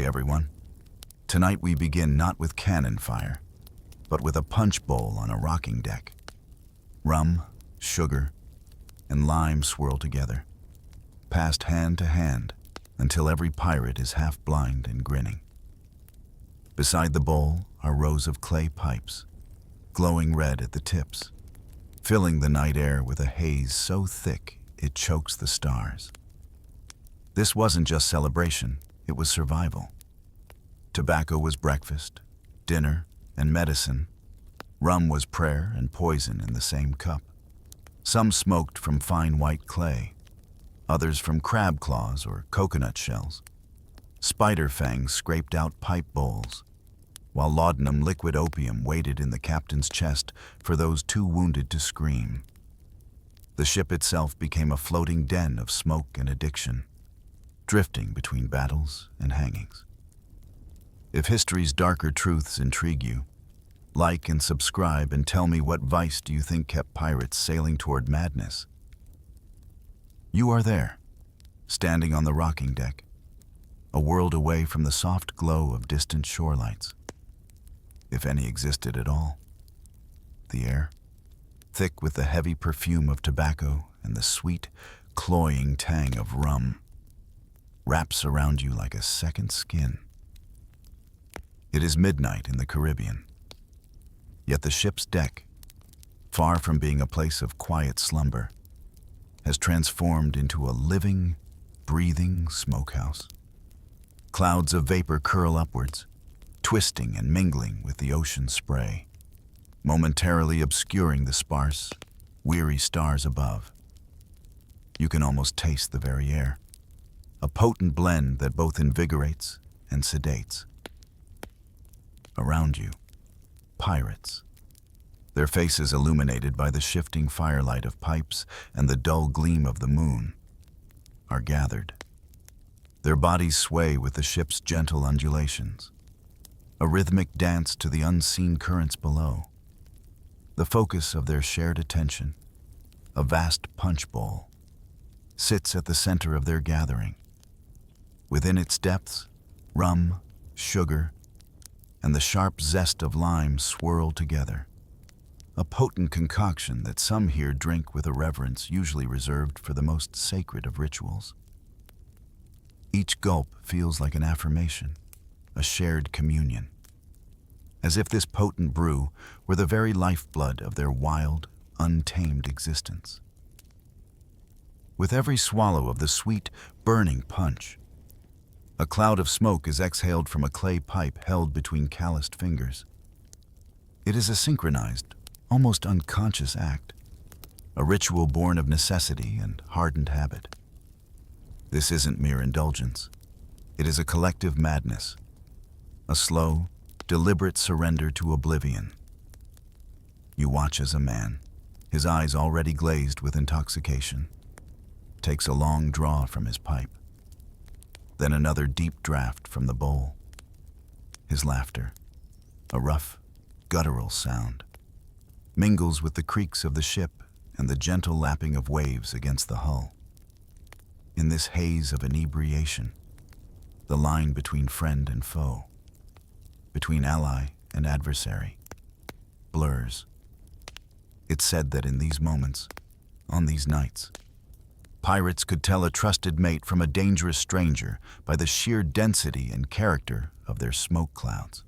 Okay, everyone. Tonight we begin not with cannon fire, but with a punch bowl on a rocking deck. Rum, sugar, and lime swirl together, passed hand to hand until every pirate is half blind and grinning. Beside the bowl are rows of clay pipes, glowing red at the tips, filling the night air with a haze so thick it chokes the stars. This wasn't just celebration, it was survival. Tobacco was breakfast, dinner, and medicine. Rum was prayer and poison in the same cup. Some smoked from fine white clay, others from crab claws or coconut shells. Spider fangs scraped out pipe bowls, while laudanum liquid opium waited in the captain's chest for those too wounded to scream. The ship itself became a floating den of smoke and addiction, drifting between battles and hangings. If history's darker truths intrigue you, like and subscribe and tell me what vice do you think kept pirates sailing toward madness. You are there, standing on the rocking deck, a world away from the soft glow of distant shore lights, if any existed at all. The air, thick with the heavy perfume of tobacco and the sweet, cloying tang of rum, wraps around you like a second skin. It is midnight in the Caribbean, yet the ship's deck, far from being a place of quiet slumber, has transformed into a living, breathing smokehouse. Clouds of vapor curl upwards, twisting and mingling with the ocean spray, momentarily obscuring the sparse, weary stars above. You can almost taste the very air, a potent blend that both invigorates and sedates. Around you, pirates, their faces illuminated by the shifting firelight of pipes and the dull gleam of the moon, are gathered. Their bodies sway with the ship's gentle undulations, a rhythmic dance to the unseen currents below. The focus of their shared attention, a vast punch bowl, sits at the center of their gathering. Within its depths, rum, sugar, and the sharp zest of lime swirl together, a potent concoction that some here drink with a reverence usually reserved for the most sacred of rituals. Each gulp feels like an affirmation, a shared communion, as if this potent brew were the very lifeblood of their wild, untamed existence. With every swallow of the sweet, burning punch, a cloud of smoke is exhaled from a clay pipe held between calloused fingers. It is a synchronized, almost unconscious act, a ritual born of necessity and hardened habit. This isn't mere indulgence. It is a collective madness, a slow, deliberate surrender to oblivion. You watch as a man, his eyes already glazed with intoxication, takes a long draw from his pipe, then another deep draught from the bowl. His laughter, a rough, guttural sound, mingles with the creaks of the ship and the gentle lapping of waves against the hull. In this haze of inebriation, the line between friend and foe, between ally and adversary, blurs. It's said that in these moments, on these nights, pirates could tell a trusted mate from a dangerous stranger by the sheer density and character of their smoke clouds.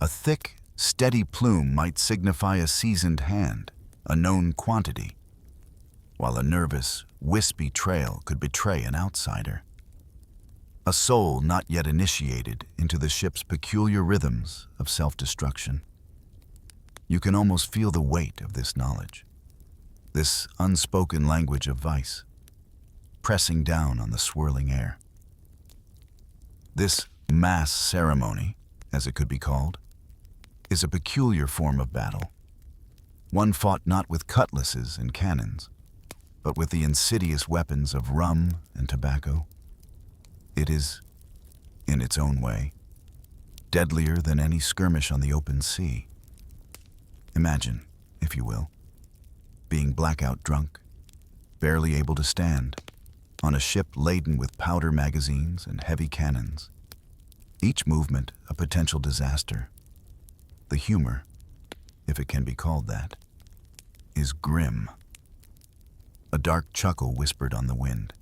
A thick, steady plume might signify a seasoned hand, a known quantity, while a nervous, wispy trail could betray an outsider. A soul not yet initiated into the ship's peculiar rhythms of self-destruction. You can almost feel the weight of this knowledge, this unspoken language of vice, pressing down on the swirling air. This mass ceremony, as it could be called, is a peculiar form of battle, one fought not with cutlasses and cannons, but with the insidious weapons of rum and tobacco. It is, in its own way, deadlier than any skirmish on the open sea. Imagine, if you will, being blackout drunk, barely able to stand, on a ship laden with powder magazines and heavy cannons. Each movement a potential disaster. The humor, if it can be called that, is grim. A dark chuckle whispered on the wind.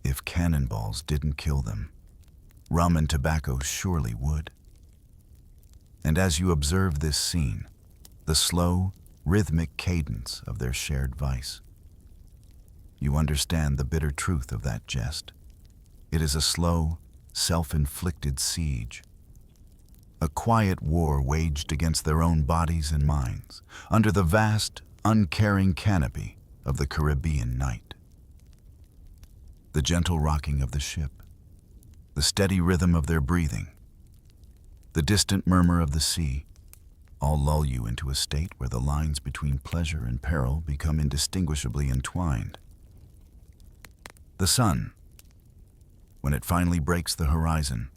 If cannonballs didn't kill them, rum and tobacco surely would. And as you observe this scene, the slow, rhythmic cadence of their shared vice, you understand the bitter truth of that jest. It is a slow, self-inflicted siege. A quiet war waged against their own bodies and minds, under the vast, uncaring canopy of the Caribbean night. The gentle rocking of the ship, the steady rhythm of their breathing, the distant murmur of the sea, all lull you into a state where the lines between pleasure and peril become indistinguishably entwined. The sun, when it finally breaks the horizon,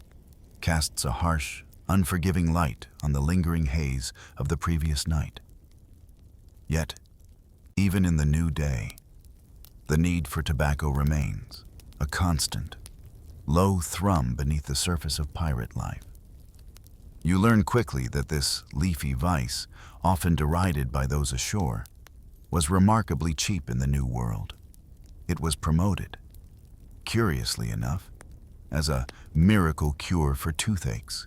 casts a harsh, unforgiving light on the lingering haze of the previous night. Yet, even in the new day, the need for tobacco remains, a constant, low thrum beneath the surface of pirate life. You learn quickly that this leafy vice, often derided by those ashore, was remarkably cheap in the New World. It was promoted, curiously enough, as a miracle cure for toothaches,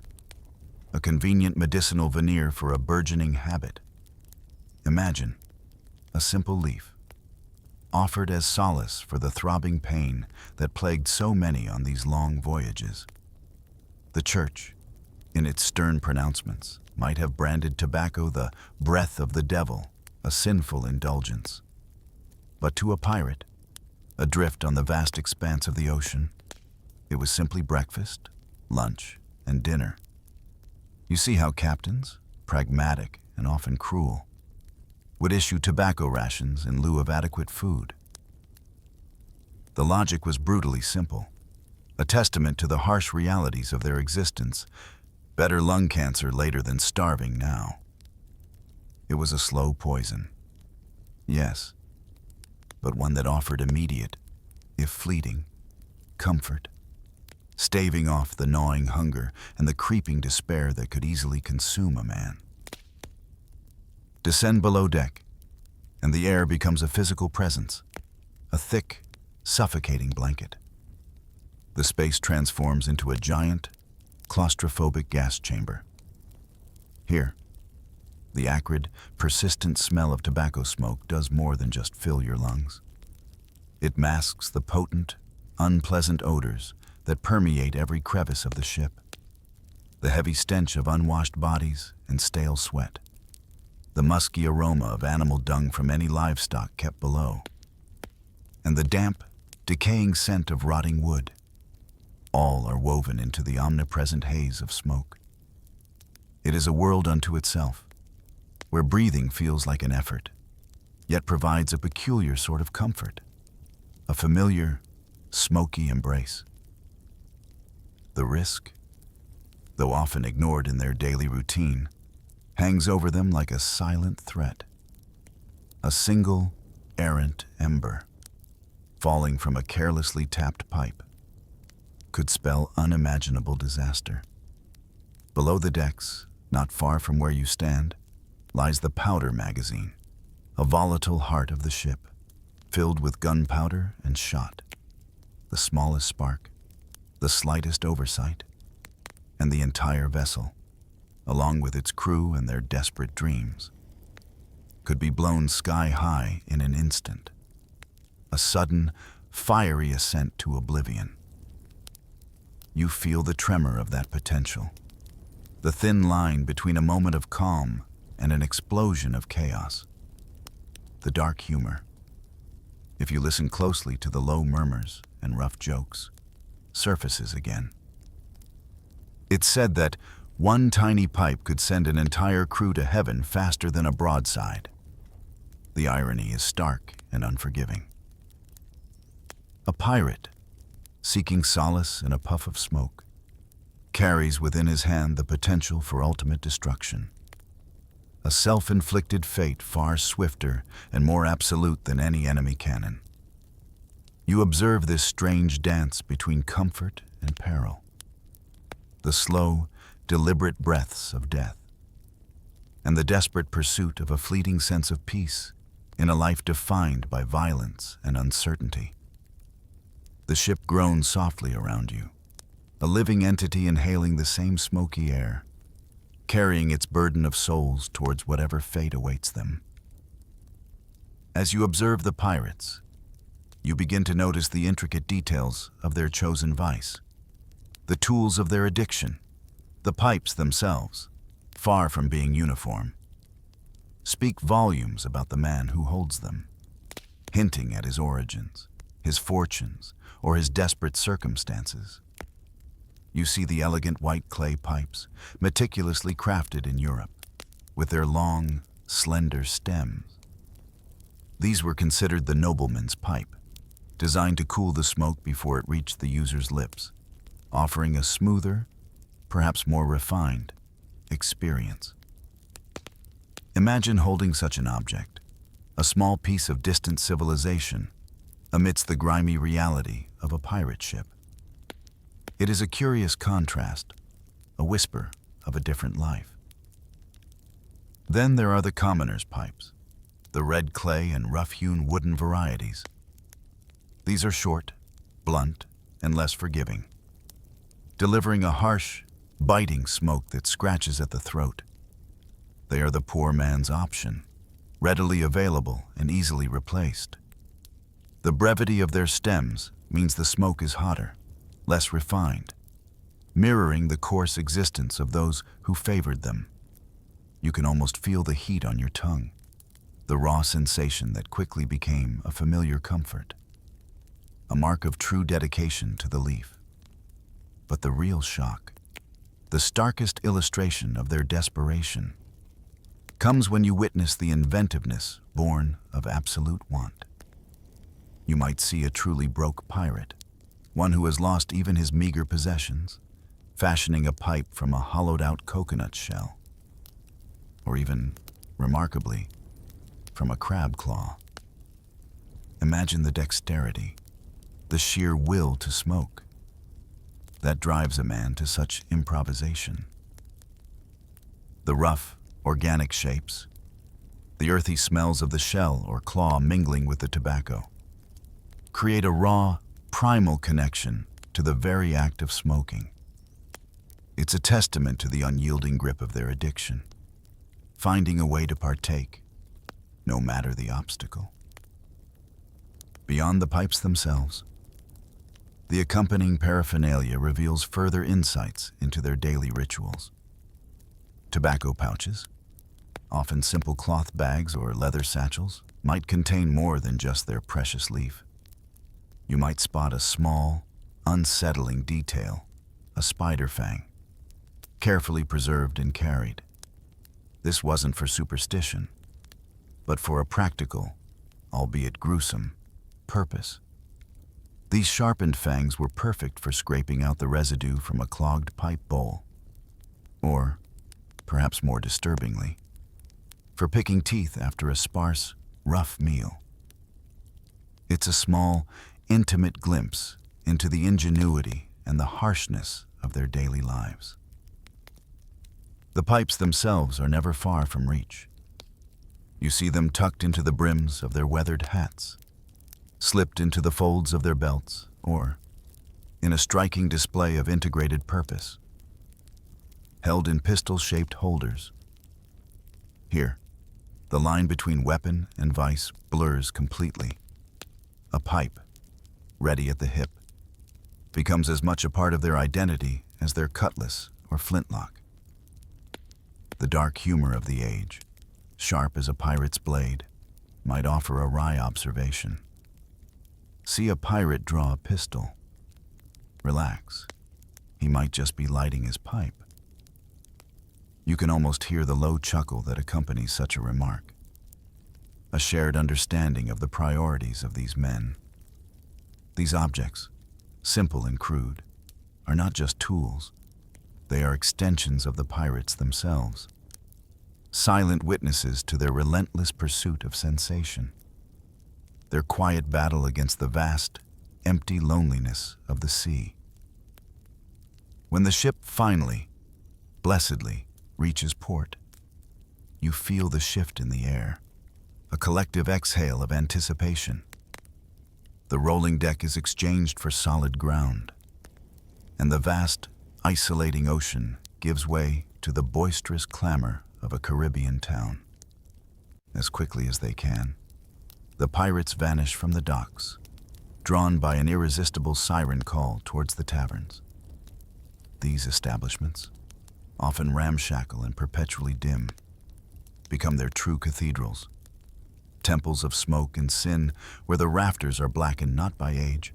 a convenient medicinal veneer for a burgeoning habit. Imagine a simple leaf, offered as solace for the throbbing pain that plagued so many on these long voyages. The Church, in its stern pronouncements, might have branded tobacco the breath of the devil, a sinful indulgence. But to a pirate, adrift on the vast expanse of the ocean, it was simply breakfast, lunch, and dinner. You see how captains, pragmatic and often cruel, would issue tobacco rations in lieu of adequate food. The logic was brutally simple, a testament to the harsh realities of their existence. Better lung cancer later than starving now. It was a slow poison, yes, but one that offered immediate, if fleeting, comfort, staving off the gnawing hunger and the creeping despair that could easily consume a man. Descend below deck, and the air becomes a physical presence, a thick, suffocating blanket. The space transforms into a giant, claustrophobic gas chamber. Here, the acrid, persistent smell of tobacco smoke does more than just fill your lungs. It masks the potent, unpleasant odors that permeate every crevice of the ship. The heavy stench of unwashed bodies and stale sweat. The musky aroma of animal dung from any livestock kept below. And the damp, decaying scent of rotting wood. All are woven into the omnipresent haze of smoke. It is a world unto itself, where breathing feels like an effort, yet provides a peculiar sort of comfort, a familiar, smoky embrace. The risk, though often ignored in their daily routine, hangs over them like a silent threat. A single, errant ember, falling from a carelessly tapped pipe, could spell unimaginable disaster. Below the decks, not far from where you stand, lies the powder magazine, a volatile heart of the ship, filled with gunpowder and shot. The smallest spark, the slightest oversight, and the entire vessel, along with its crew and their desperate dreams, could be blown sky high in an instant. A sudden, fiery ascent to oblivion. You feel the tremor of that potential, the thin line between a moment of calm and an explosion of chaos. The dark humor, if you listen closely to the low murmurs and rough jokes, surfaces again. It's said that one tiny pipe could send an entire crew to heaven faster than a broadside. The irony is stark and unforgiving. A pirate, seeking solace in a puff of smoke, carries within his hand the potential for ultimate destruction. A self-inflicted fate far swifter and more absolute than any enemy cannon. You observe this strange dance between comfort and peril, the slow, deliberate breaths of death, and the desperate pursuit of a fleeting sense of peace in a life defined by violence and uncertainty. The ship groans softly around you, a living entity inhaling the same smoky air, carrying its burden of souls towards whatever fate awaits them. As you observe the pirates, you begin to notice the intricate details of their chosen vice, the tools of their addiction, the pipes themselves, far from being uniform, speak volumes about the man who holds them, hinting at his origins, his fortunes, or his desperate circumstances. You see the elegant white clay pipes, meticulously crafted in Europe, with their long, slender stems. These were considered the nobleman's pipe, designed to cool the smoke before it reached the user's lips, offering a smoother, perhaps more refined, experience. Imagine holding such an object, a small piece of distant civilization, amidst the grimy reality of a pirate ship. It is a curious contrast, a whisper of a different life. Then there are the commoner's pipes, the red clay and rough-hewn wooden varieties. These are short, blunt, and less forgiving, delivering a harsh, biting smoke that scratches at the throat. They are the poor man's option, readily available and easily replaced. The brevity of their stems means the smoke is hotter, less refined, mirroring the coarse existence of those who favored them. You can almost feel the heat on your tongue, the raw sensation that quickly became a familiar comfort, a mark of true dedication to the leaf. But the real shock, the starkest illustration of their desperation, comes when you witness the inventiveness born of absolute want. You might see a truly broke pirate, one who has lost even his meager possessions, fashioning a pipe from a hollowed-out coconut shell, or even, remarkably, from a crab claw. Imagine the dexterity, the sheer will to smoke, that drives a man to such improvisation. The rough, organic shapes, the earthy smells of the shell or claw mingling with the tobacco, create a raw, primal connection to the very act of smoking. It's a testament to the unyielding grip of their addiction, finding a way to partake, no matter the obstacle. Beyond the pipes themselves, the accompanying paraphernalia reveals further insights into their daily rituals. Tobacco pouches, often simple cloth bags or leather satchels, might contain more than just their precious leaf. You might spot a small, unsettling detail, a spider fang, carefully preserved and carried. This wasn't for superstition, but for a practical, albeit gruesome, purpose. These sharpened fangs were perfect for scraping out the residue from a clogged pipe bowl, or, perhaps more disturbingly, for picking teeth after a sparse, rough meal. It's a small, intimate glimpse into the ingenuity and the harshness of their daily lives. The pipes themselves are never far from reach. You see them tucked into the brims of their weathered hats, slipped into the folds of their belts, or, in a striking display of integrated purpose, held in pistol-shaped holders. Here, the line between weapon and vice blurs completely. A pipe, ready at the hip, becomes as much a part of their identity as their cutlass or flintlock. The dark humor of the age, sharp as a pirate's blade, might offer a wry observation. See a pirate draw a pistol. Relax. He might just be lighting his pipe. You can almost hear the low chuckle that accompanies such a remark, a shared understanding of the priorities of these men. These objects, simple and crude, are not just tools. They are extensions of the pirates themselves, silent witnesses to their relentless pursuit of sensation, their quiet battle against the vast, empty loneliness of the sea. When the ship finally, blessedly, reaches port, you feel the shift in the air, a collective exhale of anticipation. The rolling deck is exchanged for solid ground, and the vast, isolating ocean gives way to the boisterous clamor of a Caribbean town. As quickly as they can, the pirates vanish from the docks, drawn by an irresistible siren call towards the taverns. These establishments, often ramshackle and perpetually dim, become their true cathedrals, temples of smoke and sin where the rafters are blackened not by age,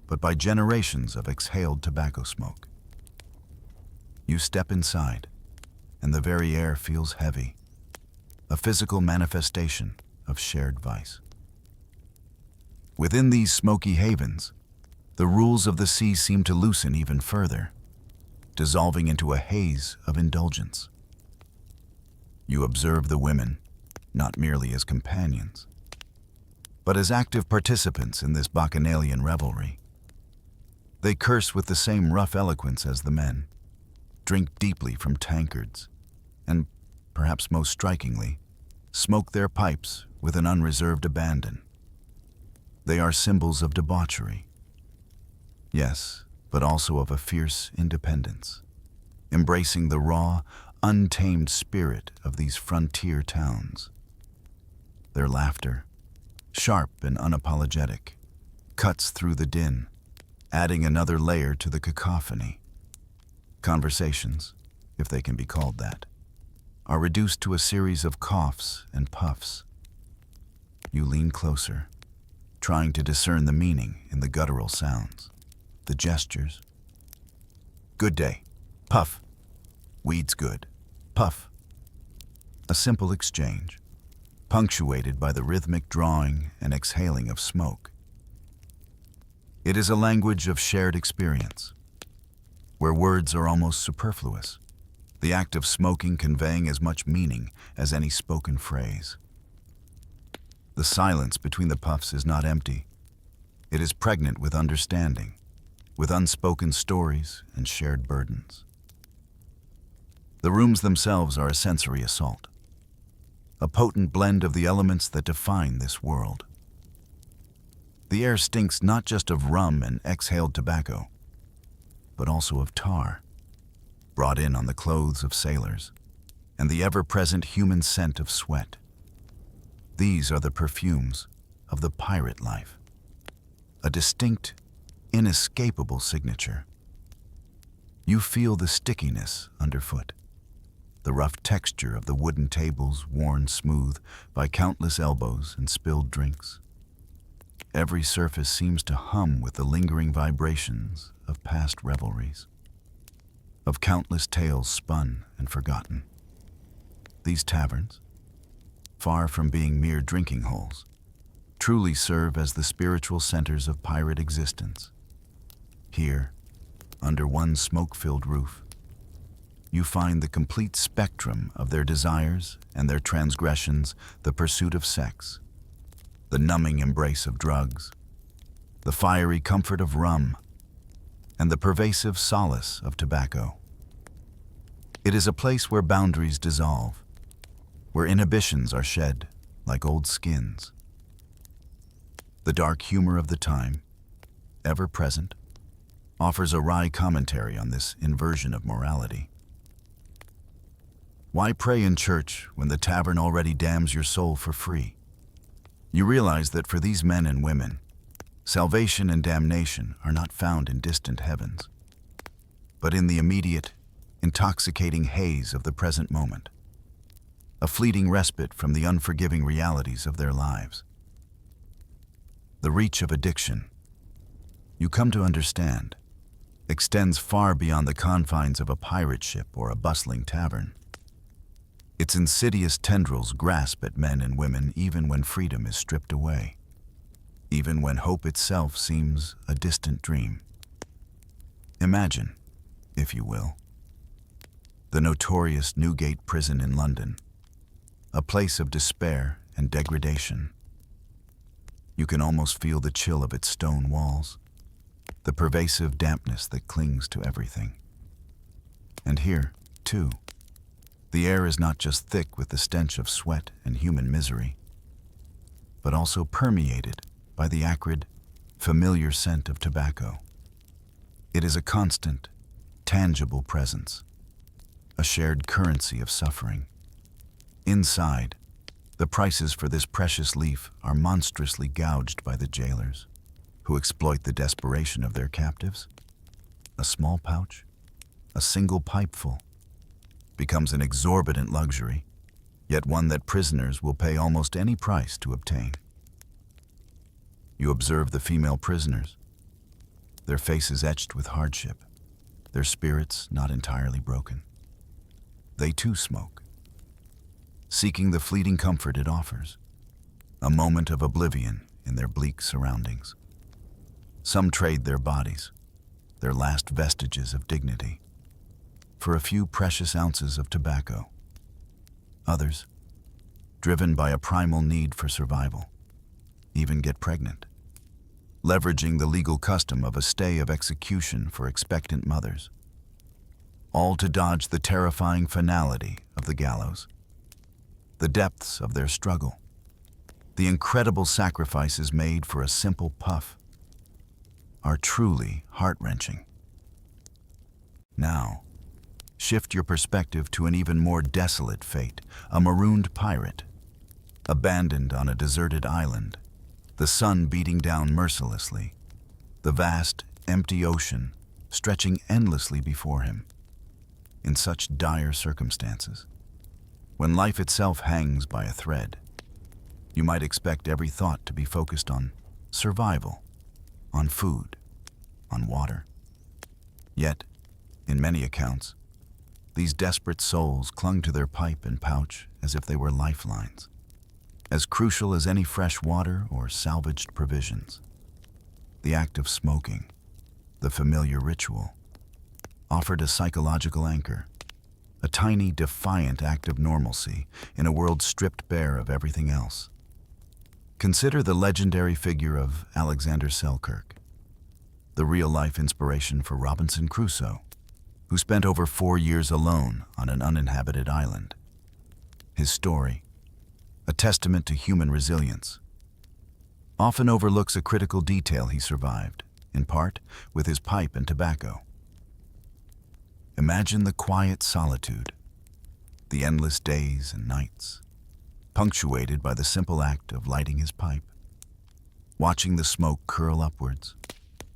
but by generations of exhaled tobacco smoke. You step inside, and the very air feels heavy, a physical manifestation of shared vice. Within these smoky havens, the rules of the sea seem to loosen even further, dissolving into a haze of indulgence. You observe the women, not merely as companions, but as active participants in this bacchanalian revelry. They curse with the same rough eloquence as the men, drink deeply from tankards, and, perhaps most strikingly, smoke their pipes with an unreserved abandon. They are symbols of debauchery. Yes, but also of a fierce independence, embracing the raw, untamed spirit of these frontier towns. Their laughter, sharp and unapologetic, cuts through the din, adding another layer to the cacophony. Conversations, if they can be called that, are reduced to a series of coughs and puffs. You lean closer, trying to discern the meaning in the guttural sounds, the gestures. Good day. Puff. Weed's good. Puff. A simple exchange, punctuated by the rhythmic drawing and exhaling of smoke. It is a language of shared experience, where words are almost superfluous, the act of smoking conveying as much meaning as any spoken phrase. The silence between the puffs is not empty. It is pregnant with understanding, with unspoken stories and shared burdens. The rooms themselves are a sensory assault, a potent blend of the elements that define this world. The air stinks not just of rum and exhaled tobacco, but also of tar, brought in on the clothes of sailors, and the ever-present human scent of sweat. These are the perfumes of the pirate life, a distinct, inescapable signature. You feel the stickiness underfoot, the rough texture of the wooden tables worn smooth by countless elbows and spilled drinks. Every surface seems to hum with the lingering vibrations of past revelries, of countless tales spun and forgotten. These taverns, far from being mere drinking holes, truly serve as the spiritual centers of pirate existence. Here, under one smoke-filled roof, you find the complete spectrum of their desires and their transgressions, the pursuit of sex, the numbing embrace of drugs, the fiery comfort of rum, and the pervasive solace of tobacco. It is a place where boundaries dissolve, where inhibitions are shed like old skins. The dark humor of the time, ever present, offers a wry commentary on this inversion of morality. Why pray in church when the tavern already damns your soul for free? You realize that for these men and women, salvation and damnation are not found in distant heavens, but in the immediate, intoxicating haze of the present moment, a fleeting respite from the unforgiving realities of their lives. The reach of addiction, you come to understand, extends far beyond the confines of a pirate ship or a bustling tavern. Its insidious tendrils grasp at men and women even when freedom is stripped away, even when hope itself seems a distant dream. Imagine, if you will, the notorious Newgate prison in London, a place of despair and degradation. You can almost feel the chill of its stone walls, the pervasive dampness that clings to everything. And here, too, the air is not just thick with the stench of sweat and human misery, but also permeated by the acrid, familiar scent of tobacco. It is a constant, tangible presence, a shared currency of suffering. Inside, the prices for this precious leaf are monstrously gouged by the jailers, who exploit the desperation of their captives. A small pouch, a single pipeful, becomes an exorbitant luxury, yet one that prisoners will pay almost any price to obtain. You observe the female prisoners, their faces etched with hardship, their spirits not entirely broken. They too smoke, seeking the fleeting comfort it offers, a moment of oblivion in their bleak surroundings. Some trade their bodies, their last vestiges of dignity, for a few precious ounces of tobacco. Others, driven by a primal need for survival, even get pregnant, leveraging the legal custom of a stay of execution for expectant mothers, all to dodge the terrifying finality of the gallows. The depths of their struggle, the incredible sacrifices made for a simple puff, are truly heart-wrenching. Now, shift your perspective to an even more desolate fate, a marooned pirate, abandoned on a deserted island, the sun beating down mercilessly, the vast, empty ocean stretching endlessly before him. In such dire circumstances, when life itself hangs by a thread, you might expect every thought to be focused on survival, on food, on water. Yet, in many accounts, these desperate souls clung to their pipe and pouch as if they were lifelines, as crucial as any fresh water or salvaged provisions. The act of smoking, the familiar ritual, offered a psychological anchor, a tiny, defiant act of normalcy in a world stripped bare of everything else. Consider the legendary figure of Alexander Selkirk, the real-life inspiration for Robinson Crusoe, who spent over 4 years alone on an uninhabited island. His story, a testament to human resilience, often overlooks a critical detail he survived, in part with his pipe and tobacco. Imagine the quiet solitude, the endless days and nights, punctuated by the simple act of lighting his pipe, watching the smoke curl upwards,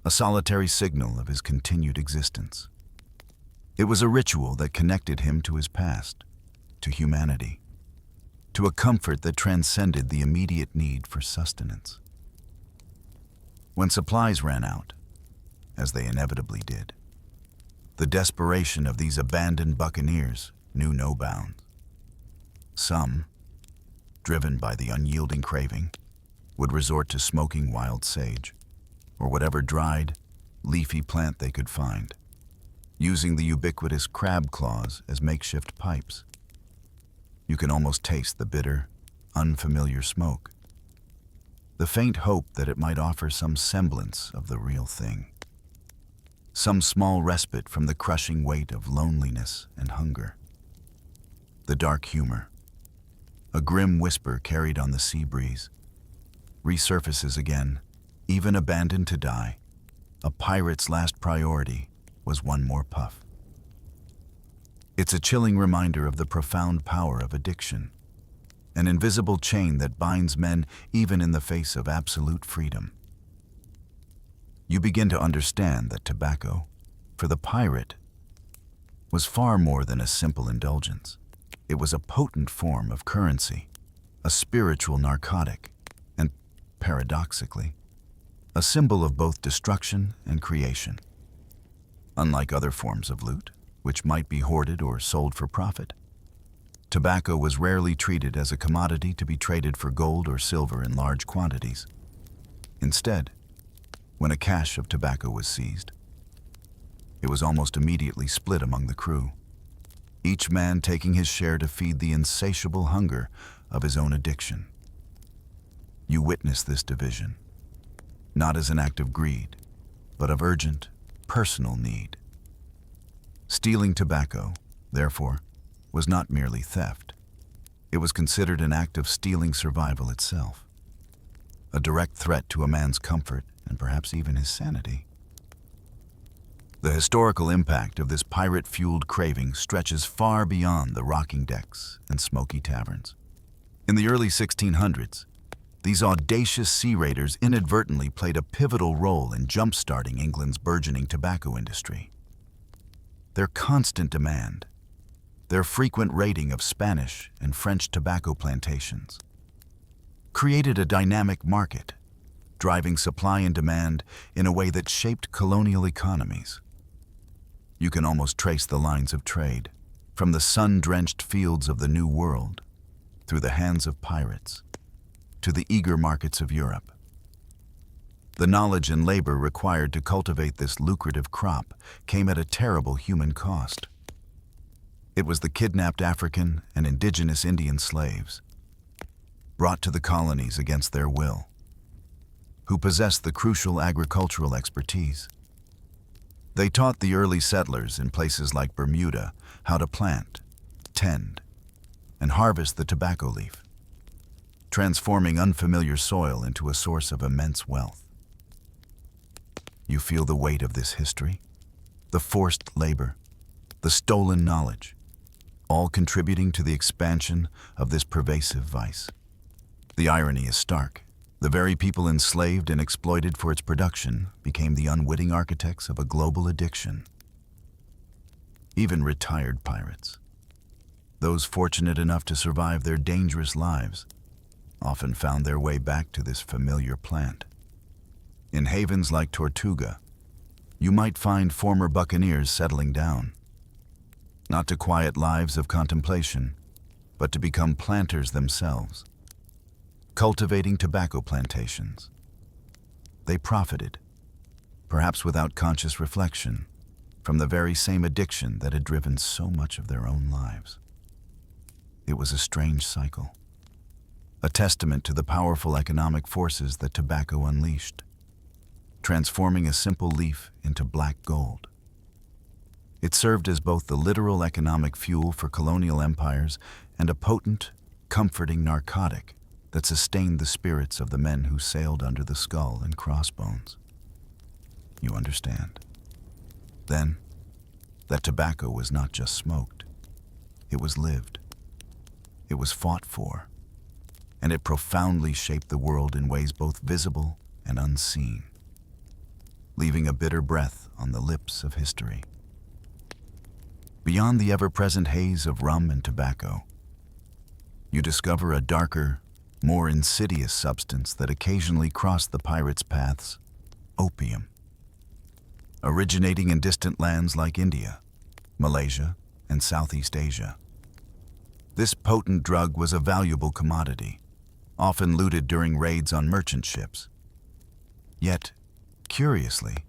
a solitary signal of his continued existence. It was a ritual that connected him to his past, to humanity, to a comfort that transcended the immediate need for sustenance. When supplies ran out, as they inevitably did, the desperation of these abandoned buccaneers knew no bounds. Some, driven by the unyielding craving, would resort to smoking wild sage, or whatever dried, leafy plant they could find, using the ubiquitous crab claws as makeshift pipes. You can almost taste the bitter, unfamiliar smoke, the faint hope that it might offer some semblance of the real thing, some small respite from the crushing weight of loneliness and hunger. The dark humor, a grim whisper carried on the sea breeze, resurfaces again, even abandoned to die. A pirate's last priority was one more puff. It's a chilling reminder of the profound power of addiction, an invisible chain that binds men even in the face of absolute freedom. You begin to understand that tobacco, for the pirate, was far more than a simple indulgence. It was a potent form of currency, a spiritual narcotic, and, paradoxically, a symbol of both destruction and creation. Unlike other forms of loot, which might be hoarded or sold for profit, tobacco was rarely treated as a commodity to be traded for gold or silver in large quantities. Instead, when a cache of tobacco was seized, it was almost immediately split among the crew, each man taking his share to feed the insatiable hunger of his own addiction. You witness this division, not as an act of greed, but of urgent, personal need. Stealing tobacco, therefore, was not merely theft. It was considered an act of stealing survival itself, a direct threat to a man's comfort and perhaps even his sanity. The historical impact of this pirate-fueled craving stretches far beyond the rocking decks and smoky taverns. In the early 1600s, these audacious sea raiders inadvertently played a pivotal role in jump-starting England's burgeoning tobacco industry. Their constant demand, their frequent raiding of Spanish and French tobacco plantations, created a dynamic market, driving supply and demand in a way that shaped colonial economies. You can almost trace the lines of trade, from the sun-drenched fields of the New World, through the hands of pirates, to the eager markets of Europe. The knowledge and labor required to cultivate this lucrative crop came at a terrible human cost. It was the kidnapped African and indigenous Indian slaves, brought to the colonies against their will, who possessed the crucial agricultural expertise. They taught the early settlers in places like Bermuda how to plant, tend, and harvest the tobacco leaf, transforming unfamiliar soil into a source of immense wealth. You feel the weight of this history, the forced labor, the stolen knowledge, all contributing to the expansion of this pervasive vice. The irony is stark. The very people enslaved and exploited for its production became the unwitting architects of a global addiction. Even retired pirates, those fortunate enough to survive their dangerous lives, often found their way back to this familiar plant. In havens like Tortuga, you might find former buccaneers settling down, not to quiet lives of contemplation, but to become planters themselves, cultivating tobacco plantations. They profited, perhaps without conscious reflection, from the very same addiction that had driven so much of their own lives. It was a strange cycle, a testament to the powerful economic forces that tobacco unleashed, transforming a simple leaf into black gold. It served as both the literal economic fuel for colonial empires and a potent, comforting narcotic that sustained the spirits of the men who sailed under the skull and crossbones. You understand? Then, that tobacco was not just smoked. It was lived. It was fought for. And it profoundly shaped the world in ways both visible and unseen, leaving a bitter breath on the lips of history. Beyond the ever-present haze of rum and tobacco, you discover a darker, more insidious substance that occasionally crossed the pirates' paths: opium. Originating in distant lands like India, Malaysia, and Southeast Asia, this potent drug was a valuable commodity, often looted during raids on merchant ships. Yet, curiously,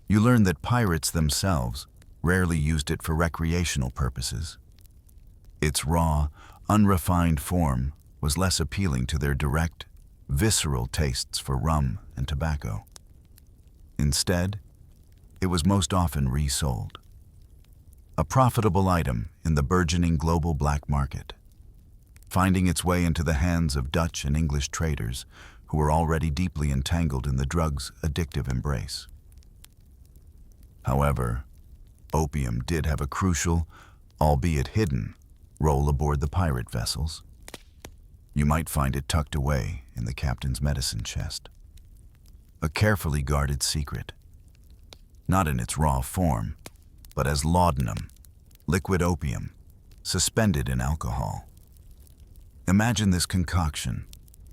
you learn that pirates themselves rarely used it for recreational purposes. Its raw, unrefined form was less appealing to their direct, visceral tastes for rum and tobacco. Instead, it was most often resold, a profitable item in the burgeoning global black market, finding its way into the hands of Dutch and English traders who were already deeply entangled in the drug's addictive embrace. However, opium did have a crucial, albeit hidden, role aboard the pirate vessels. You might find it tucked away in the captain's medicine chest, a carefully guarded secret, not in its raw form, but as laudanum, liquid opium, suspended in alcohol. Imagine this concoction,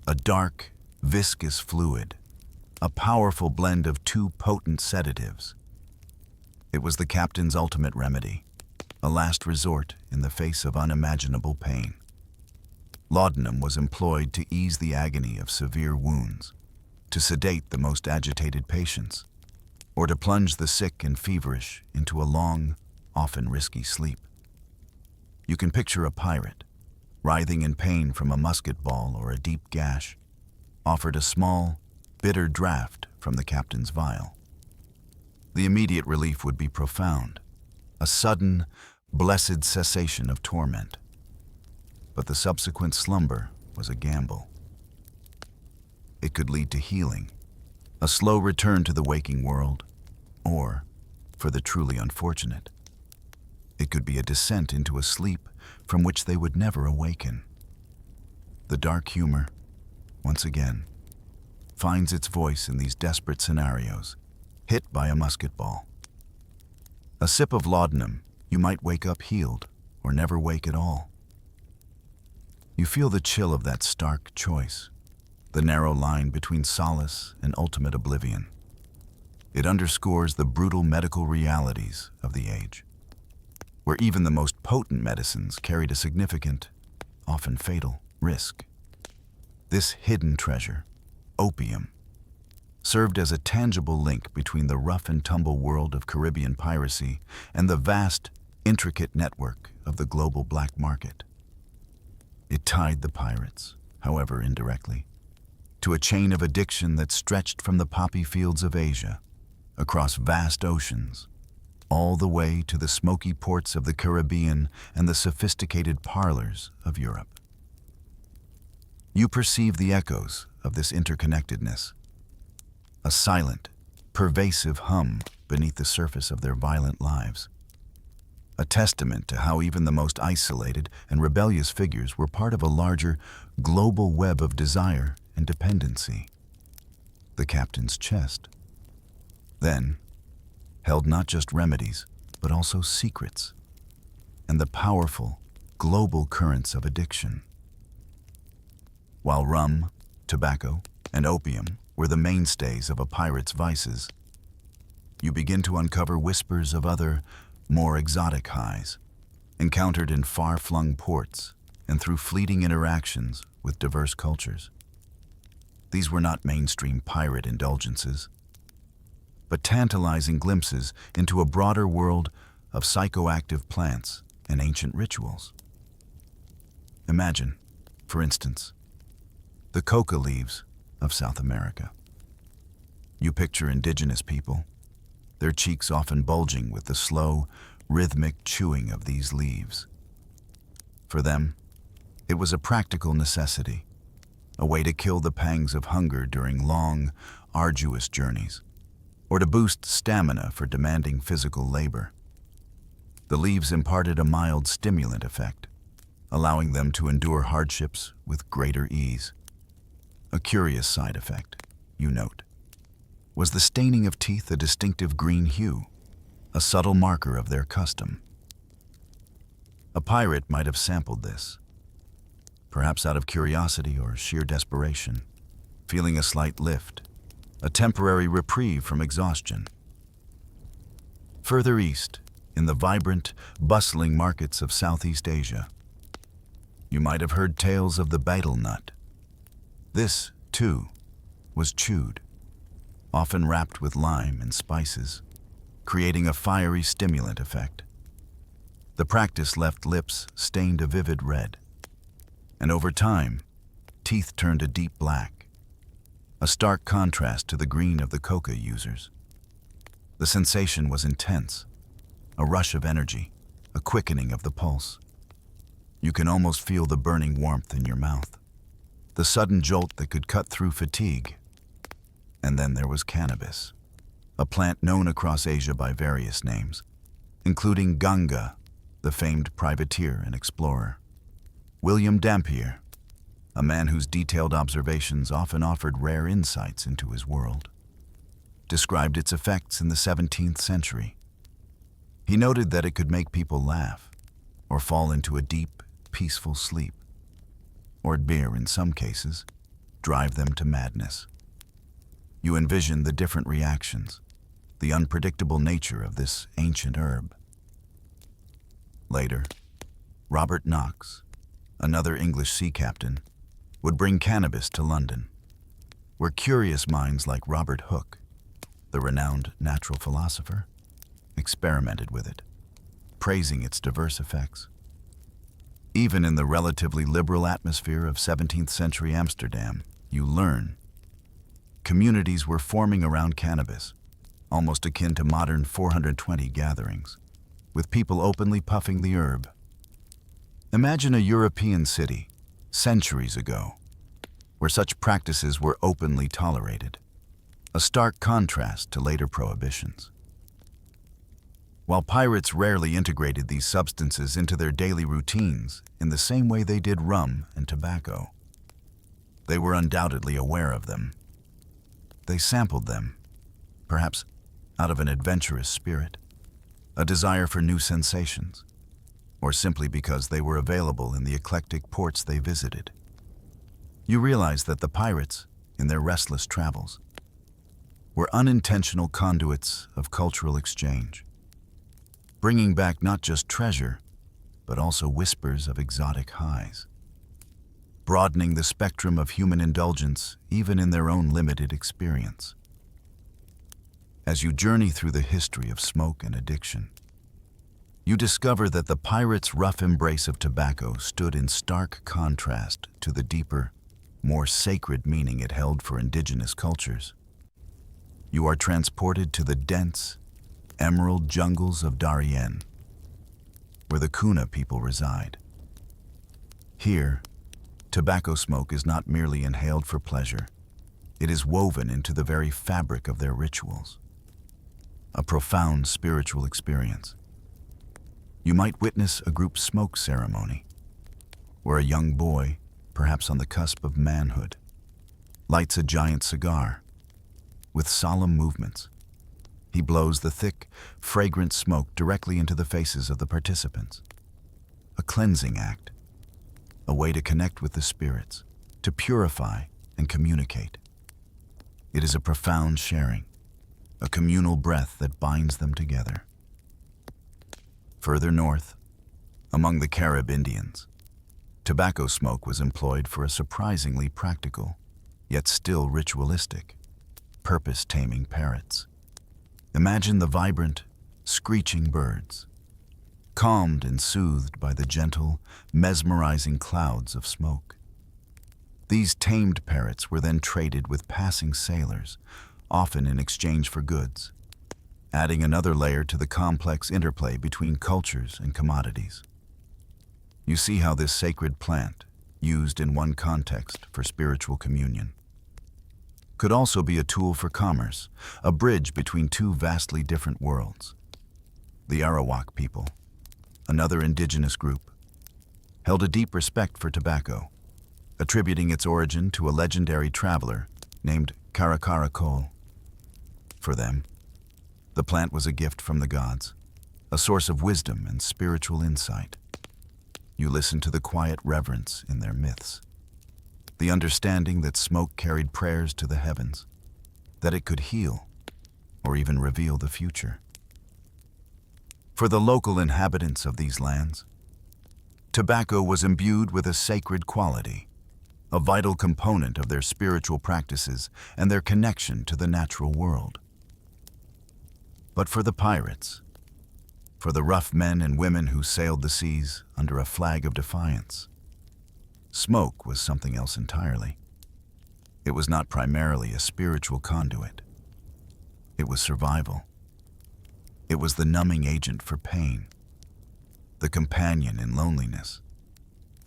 a dark, viscous fluid, a powerful blend of two potent sedatives. It was the captain's ultimate remedy, a last resort in the face of unimaginable pain. Laudanum was employed to ease the agony of severe wounds, to sedate the most agitated patients, or to plunge the sick and feverish into a long, often risky sleep. You can picture a pirate, writhing in pain from a musket ball or a deep gash, offered a small, bitter draught from the captain's vial. The immediate relief would be profound, a sudden, blessed cessation of torment. But the subsequent slumber was a gamble. It could lead to healing, a slow return to the waking world, or, for the truly unfortunate, it could be a descent into a sleep from which they would never awaken. The dark humor, once again, finds its voice in these desperate scenarios, hit by a musket ball. A sip of laudanum, you might wake up healed or never wake at all. You feel the chill of that stark choice, the narrow line between solace and ultimate oblivion. It underscores the brutal medical realities of the age, where even the most potent medicines carried a significant, often fatal, risk. This hidden treasure, opium, served as a tangible link between the rough and tumble world of Caribbean piracy and the vast, intricate network of the global black market. It tied the pirates, however indirectly, to a chain of addiction that stretched from the poppy fields of Asia, across vast oceans, all the way to the smoky ports of the Caribbean and the sophisticated parlors of Europe. You perceive the echoes of this interconnectedness, a silent, pervasive hum beneath the surface of their violent lives, a testament to how even the most isolated and rebellious figures were part of a larger, global web of desire and dependency. The captain's chest, then, held not just remedies, but also secrets, and the powerful, global currents of addiction. While rum, tobacco, and opium were the mainstays of a pirate's vices, you begin to uncover whispers of other, more exotic highs, encountered in far-flung ports and through fleeting interactions with diverse cultures. These were not mainstream pirate indulgences, but tantalizing glimpses into a broader world of psychoactive plants and ancient rituals. Imagine, for instance, the coca leaves of South America. You picture indigenous people, their cheeks often bulging with the slow, rhythmic chewing of these leaves. For them, it was a practical necessity, a way to kill the pangs of hunger during long, arduous journeys, or to boost stamina for demanding physical labor. The leaves imparted a mild stimulant effect, allowing them to endure hardships with greater ease. A curious side effect, you note, was the staining of teeth a distinctive green hue, a subtle marker of their custom. A pirate might have sampled this, perhaps out of curiosity or sheer desperation, feeling a slight lift, a temporary reprieve from exhaustion. Further east, in the vibrant, bustling markets of Southeast Asia, you might have heard tales of the betel nut. This, too, was chewed, often wrapped with lime and spices, creating a fiery stimulant effect. The practice left lips stained a vivid red, and over time, teeth turned a deep black, a stark contrast to the green of the coca users. The sensation was intense, a rush of energy, a quickening of the pulse. You can almost feel the burning warmth in your mouth, the sudden jolt that could cut through fatigue. And then there was cannabis, a plant known across Asia by various names, including Ganga, the famed privateer and explorer, William Dampier, a man whose detailed observations often offered rare insights into his world, described its effects in the 17th century. He noted that it could make people laugh, or fall into a deep, peaceful sleep, or beer, in some cases, drive them to madness. You envision the different reactions, the unpredictable nature of this ancient herb. Later, Robert Knox, another English sea captain, would bring cannabis to London, where curious minds like Robert Hooke, the renowned natural philosopher, experimented with it, praising its diverse effects. Even in the relatively liberal atmosphere of 17th century Amsterdam, you learn communities were forming around cannabis, almost akin to modern 420 gatherings, with people openly puffing the herb. Imagine a European city, centuries ago, where such practices were openly tolerated, a stark contrast to later prohibitions. While pirates rarely integrated these substances into their daily routines in the same way they did rum and tobacco, they were undoubtedly aware of them. They sampled them, perhaps out of an adventurous spirit, a desire for new sensations, or simply because they were available in the eclectic ports they visited. You realize that the pirates, in their restless travels, were unintentional conduits of cultural exchange, bringing back not just treasure, but also whispers of exotic highs, broadening the spectrum of human indulgence even in their own limited experience. As you journey through the history of smoke and addiction, you discover that the pirates' rough embrace of tobacco stood in stark contrast to the deeper, more sacred meaning it held for indigenous cultures. You are transported to the dense, emerald jungles of Darien, where the Kuna people reside. Here, tobacco smoke is not merely inhaled for pleasure, it is woven into the very fabric of their rituals. A profound spiritual experience. You might witness a group smoke ceremony, where a young boy, perhaps on the cusp of manhood, lights a giant cigar. With solemn movements, he blows the thick, fragrant smoke directly into the faces of the participants. A cleansing act, a way to connect with the spirits, to purify and communicate. It is a profound sharing, a communal breath that binds them together. Further north, among the Carib Indians, tobacco smoke was employed for a surprisingly practical, yet still ritualistic, purpose-taming parrots. Imagine the vibrant, screeching birds, calmed and soothed by the gentle, mesmerizing clouds of smoke. These tamed parrots were then traded with passing sailors, often in exchange for goods, adding another layer to the complex interplay between cultures and commodities. You see how this sacred plant, used in one context for spiritual communion, could also be a tool for commerce, a bridge between two vastly different worlds. The Arawak people, another indigenous group, held a deep respect for tobacco, attributing its origin to a legendary traveler named Caracaracol. For them, the plant was a gift from the gods, a source of wisdom and spiritual insight. You listen to the quiet reverence in their myths, the understanding that smoke carried prayers to the heavens, that it could heal or even reveal the future. For the local inhabitants of these lands, tobacco was imbued with a sacred quality, a vital component of their spiritual practices and their connection to the natural world. But for the pirates, for the rough men and women who sailed the seas under a flag of defiance, smoke was something else entirely. It was not primarily a spiritual conduit. It was survival. It was the numbing agent for pain, the companion in loneliness,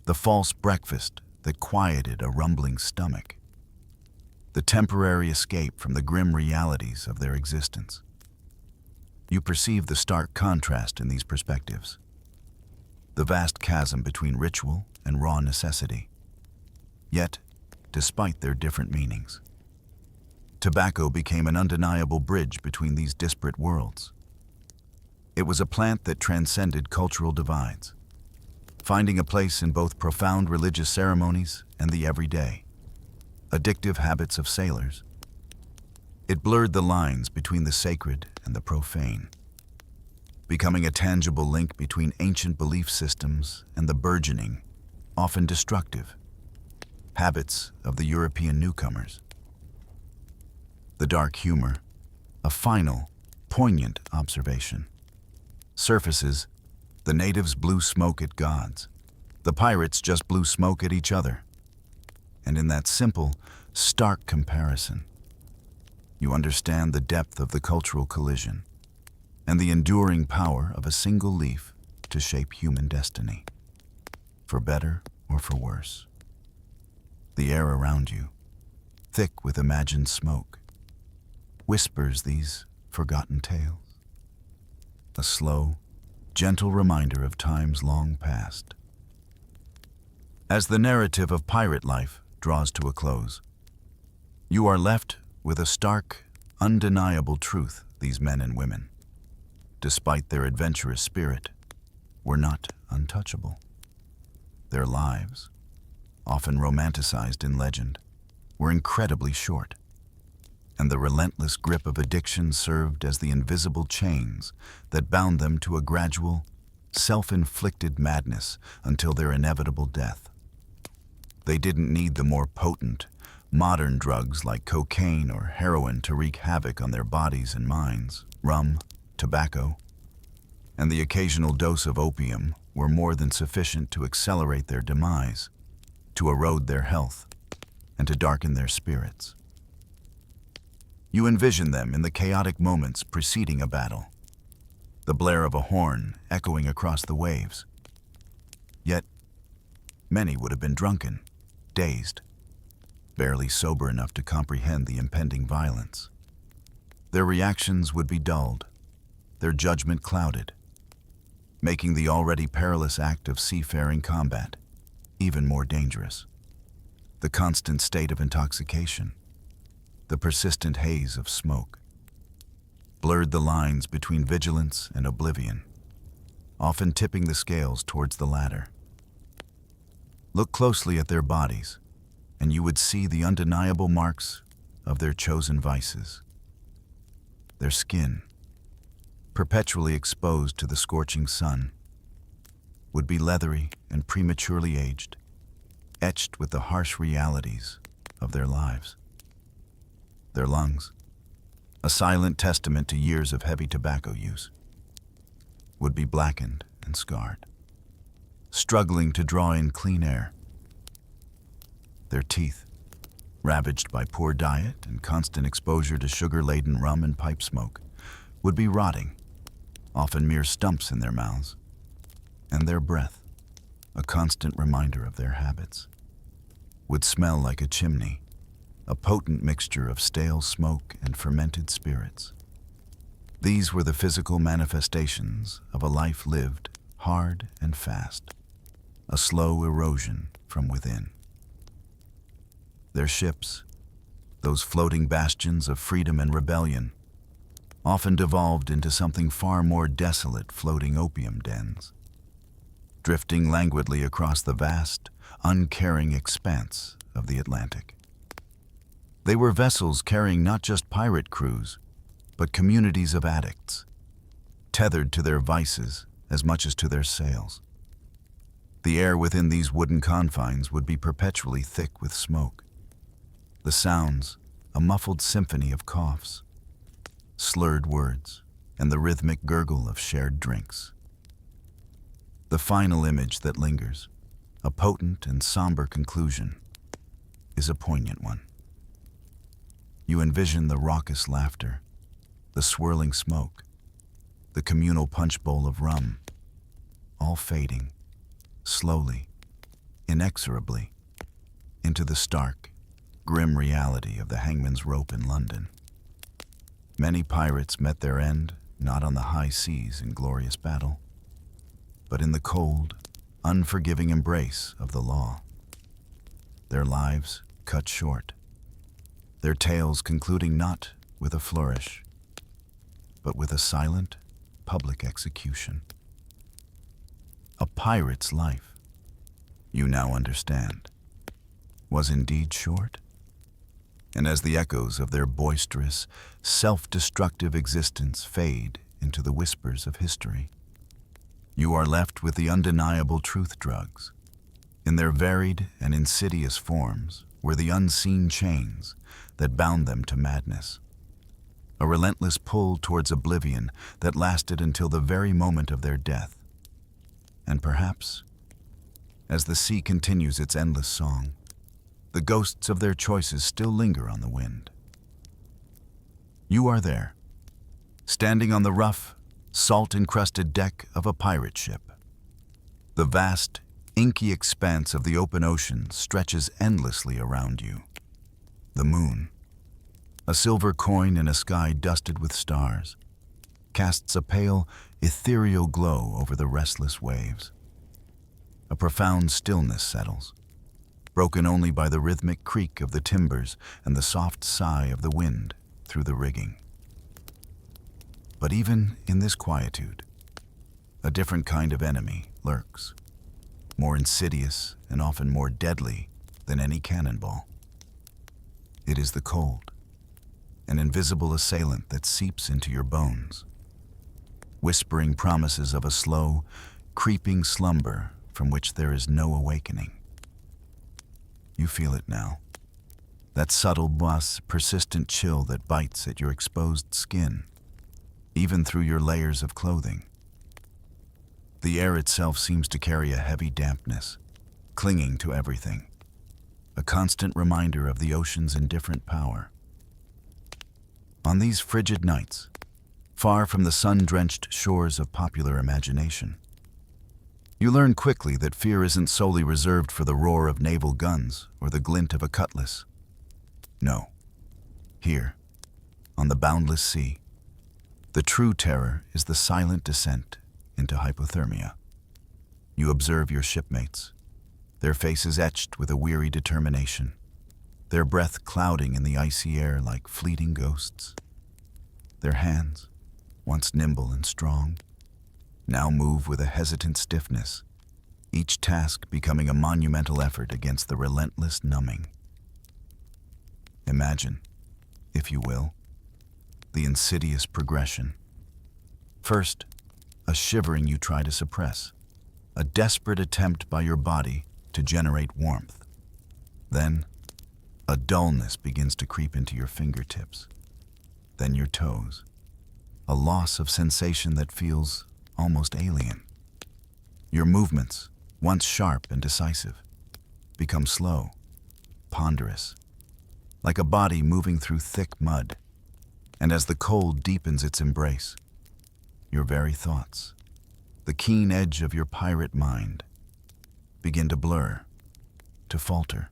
the false breakfast that quieted a rumbling stomach, the temporary escape from the grim realities of their existence. You perceive the stark contrast in these perspectives, the vast chasm between ritual and raw necessity. Yet, despite their different meanings, tobacco became an undeniable bridge between these disparate worlds. It was a plant that transcended cultural divides, finding a place in both profound religious ceremonies and the everyday, addictive habits of sailors. It blurred the lines between the sacred and the profane, becoming a tangible link between ancient belief systems and the burgeoning, often destructive, habits of the European newcomers. The dark humor, a final, poignant observation. Surfaces, the natives blew smoke at gods. The pirates just blew smoke at each other. And in that simple, stark comparison, You understand the depth of the cultural collision and the enduring power of a single leaf to shape human destiny, for better or for worse. The air around you, thick with imagined smoke, whispers these forgotten tales, a slow, gentle reminder of times long past. As the narrative of pirate life draws to a close, you are left with a stark, undeniable truth. These men and women, despite their adventurous spirit, were not untouchable. Their lives, often romanticized in legend, were incredibly short, and the relentless grip of addiction served as the invisible chains that bound them to a gradual, self-inflicted madness until their inevitable death. They didn't need the more potent, modern drugs like cocaine or heroin to wreak havoc on their bodies and minds. Rum, tobacco, and the occasional dose of opium were more than sufficient to accelerate their demise, to erode their health, and to darken their spirits. You envision them in the chaotic moments preceding a battle, the blare of a horn echoing across the waves. Yet, many would have been drunken, dazed, barely sober enough to comprehend the impending violence. Their reactions would be dulled, their judgment clouded, making the already perilous act of seafaring combat even more dangerous. The constant state of intoxication, the persistent haze of smoke, blurred the lines between vigilance and oblivion, often tipping the scales towards the latter. Look closely at their bodies, and you would see the undeniable marks of their chosen vices. Their skin, perpetually exposed to the scorching sun, would be leathery and prematurely aged, etched with the harsh realities of their lives. Their lungs, a silent testament to years of heavy tobacco use, would be blackened and scarred, struggling to draw in clean air. Their teeth, ravaged by poor diet and constant exposure to sugar-laden rum and pipe smoke, would be rotting, often mere stumps in their mouths, and their breath, a constant reminder of their habits, would smell like a chimney, a potent mixture of stale smoke and fermented spirits. These were the physical manifestations of a life lived hard and fast, a slow erosion from within. Their ships, those floating bastions of freedom and rebellion, often devolved into something far more desolate, floating opium dens, drifting languidly across the vast, uncaring expanse of the Atlantic. They were vessels carrying not just pirate crews, but communities of addicts, tethered to their vices as much as to their sails. The air within these wooden confines would be perpetually thick with smoke. The sounds, a muffled symphony of coughs, slurred words, and the rhythmic gurgle of shared drinks. The final image that lingers, a potent and somber conclusion, is a poignant one. You envision the raucous laughter, the swirling smoke, the communal punch bowl of rum, all fading, slowly, inexorably, into the stark, grim reality of the hangman's rope in London. Many pirates met their end not on the high seas in glorious battle, but in the cold, unforgiving embrace of the law. Their lives cut short, their tales concluding not with a flourish, but with a silent, public execution. A pirate's life, you now understand, was indeed short. And as the echoes of their boisterous, self-destructive existence fade into the whispers of history, you are left with the undeniable truth drugs. In their varied and insidious forms were the unseen chains that bound them to madness, a relentless pull towards oblivion that lasted until the very moment of their death. And perhaps, as the sea continues its endless song, the ghosts of their choices still linger on the wind. You are there, standing on the rough, salt-encrusted deck of a pirate ship. The vast, inky expanse of the open ocean stretches endlessly around you. The moon, a silver coin in a sky dusted with stars, casts a pale, ethereal glow over the restless waves. A profound stillness settles, broken only by the rhythmic creak of the timbers and the soft sigh of the wind through the rigging. But even in this quietude, a different kind of enemy lurks, more insidious and often more deadly than any cannonball. It is the cold, an invisible assailant that seeps into your bones, whispering promises of a slow, creeping slumber from which there is no awakening. You feel it now, that subtle, persistent chill that bites at your exposed skin, even through your layers of clothing. The air itself seems to carry a heavy dampness, clinging to everything, a constant reminder of the ocean's indifferent power. On these frigid nights, far from the sun-drenched shores of popular imagination, you learn quickly that fear isn't solely reserved for the roar of naval guns or the glint of a cutlass. No. Here, on the boundless sea, the true terror is the silent descent into hypothermia. You observe your shipmates, their faces etched with a weary determination, their breath clouding in the icy air like fleeting ghosts. Their hands, once nimble and strong, now move with a hesitant stiffness, each task becoming a monumental effort against the relentless numbing. Imagine, if you will, the insidious progression. First, a shivering you try to suppress, a desperate attempt by your body to generate warmth. Then, a dullness begins to creep into your fingertips, then your toes, a loss of sensation that feels almost alien. Your movements, once sharp and decisive, become slow, ponderous, like a body moving through thick mud. And as the cold deepens its embrace, your very thoughts, the keen edge of your pirate mind, begin to blur, to falter.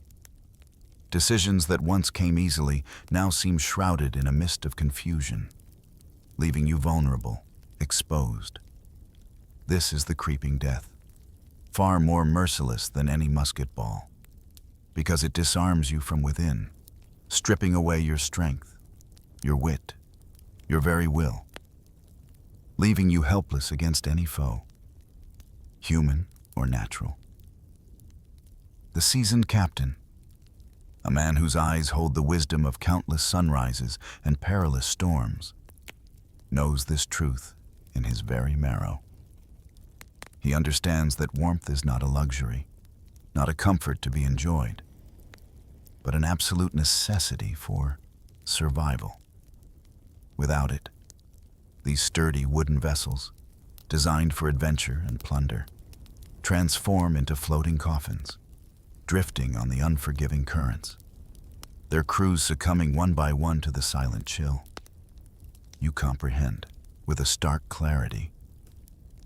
Decisions that once came easily now seem shrouded in a mist of confusion, leaving you vulnerable, exposed. This is the creeping death, far more merciless than any musket ball, because it disarms you from within, stripping away your strength, your wit, your very will, leaving you helpless against any foe, human or natural. The seasoned captain, a man whose eyes hold the wisdom of countless sunrises and perilous storms, knows this truth in his very marrow. He understands that warmth is not a luxury, not a comfort to be enjoyed, but an absolute necessity for survival. Without it, these sturdy wooden vessels, designed for adventure and plunder, transform into floating coffins, drifting on the unforgiving currents, their crews succumbing one by one to the silent chill. You comprehend, with a stark clarity,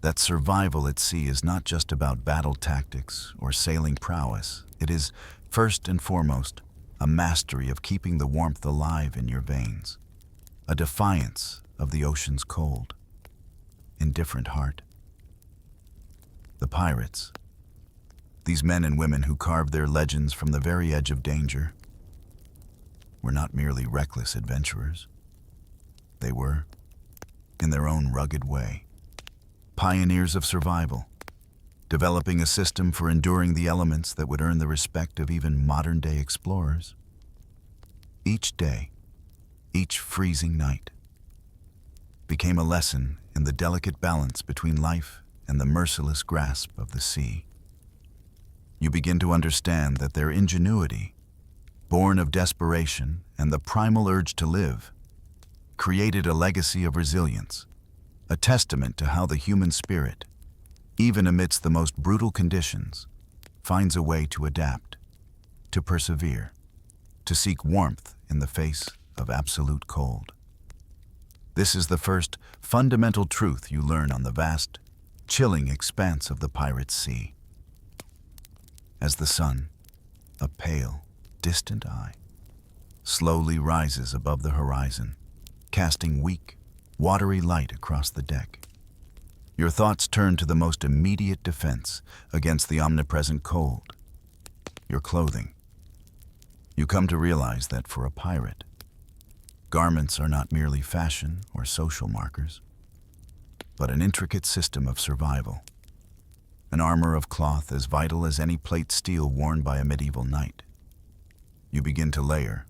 that survival at sea is not just about battle tactics or sailing prowess. It is, first and foremost, a mastery of keeping the warmth alive in your veins, a defiance of the ocean's cold, indifferent heart. The pirates, these men and women who carved their legends from the very edge of danger, were not merely reckless adventurers. They were, in their own rugged way, pioneers of survival, developing a system for enduring the elements that would earn the respect of even modern-day explorers. Each day, each freezing night, became a lesson in the delicate balance between life and the merciless grasp of the sea. You begin to understand that their ingenuity, born of desperation and the primal urge to live, created a legacy of resilience, a testament to how the human spirit, even amidst the most brutal conditions, finds a way to adapt, to persevere, to seek warmth in the face of absolute cold. This is the first fundamental truth you learn on the vast, chilling expanse of the pirate's sea. As the sun, a pale, distant eye, slowly rises above the horizon, casting weak, watery light across the deck, your thoughts turn to the most immediate defense against the omnipresent cold: your clothing. You come to realize that for a pirate, garments are not merely fashion or social markers, but an intricate system of survival. An armor of cloth as vital as any plate steel worn by a medieval knight. You begin to layer,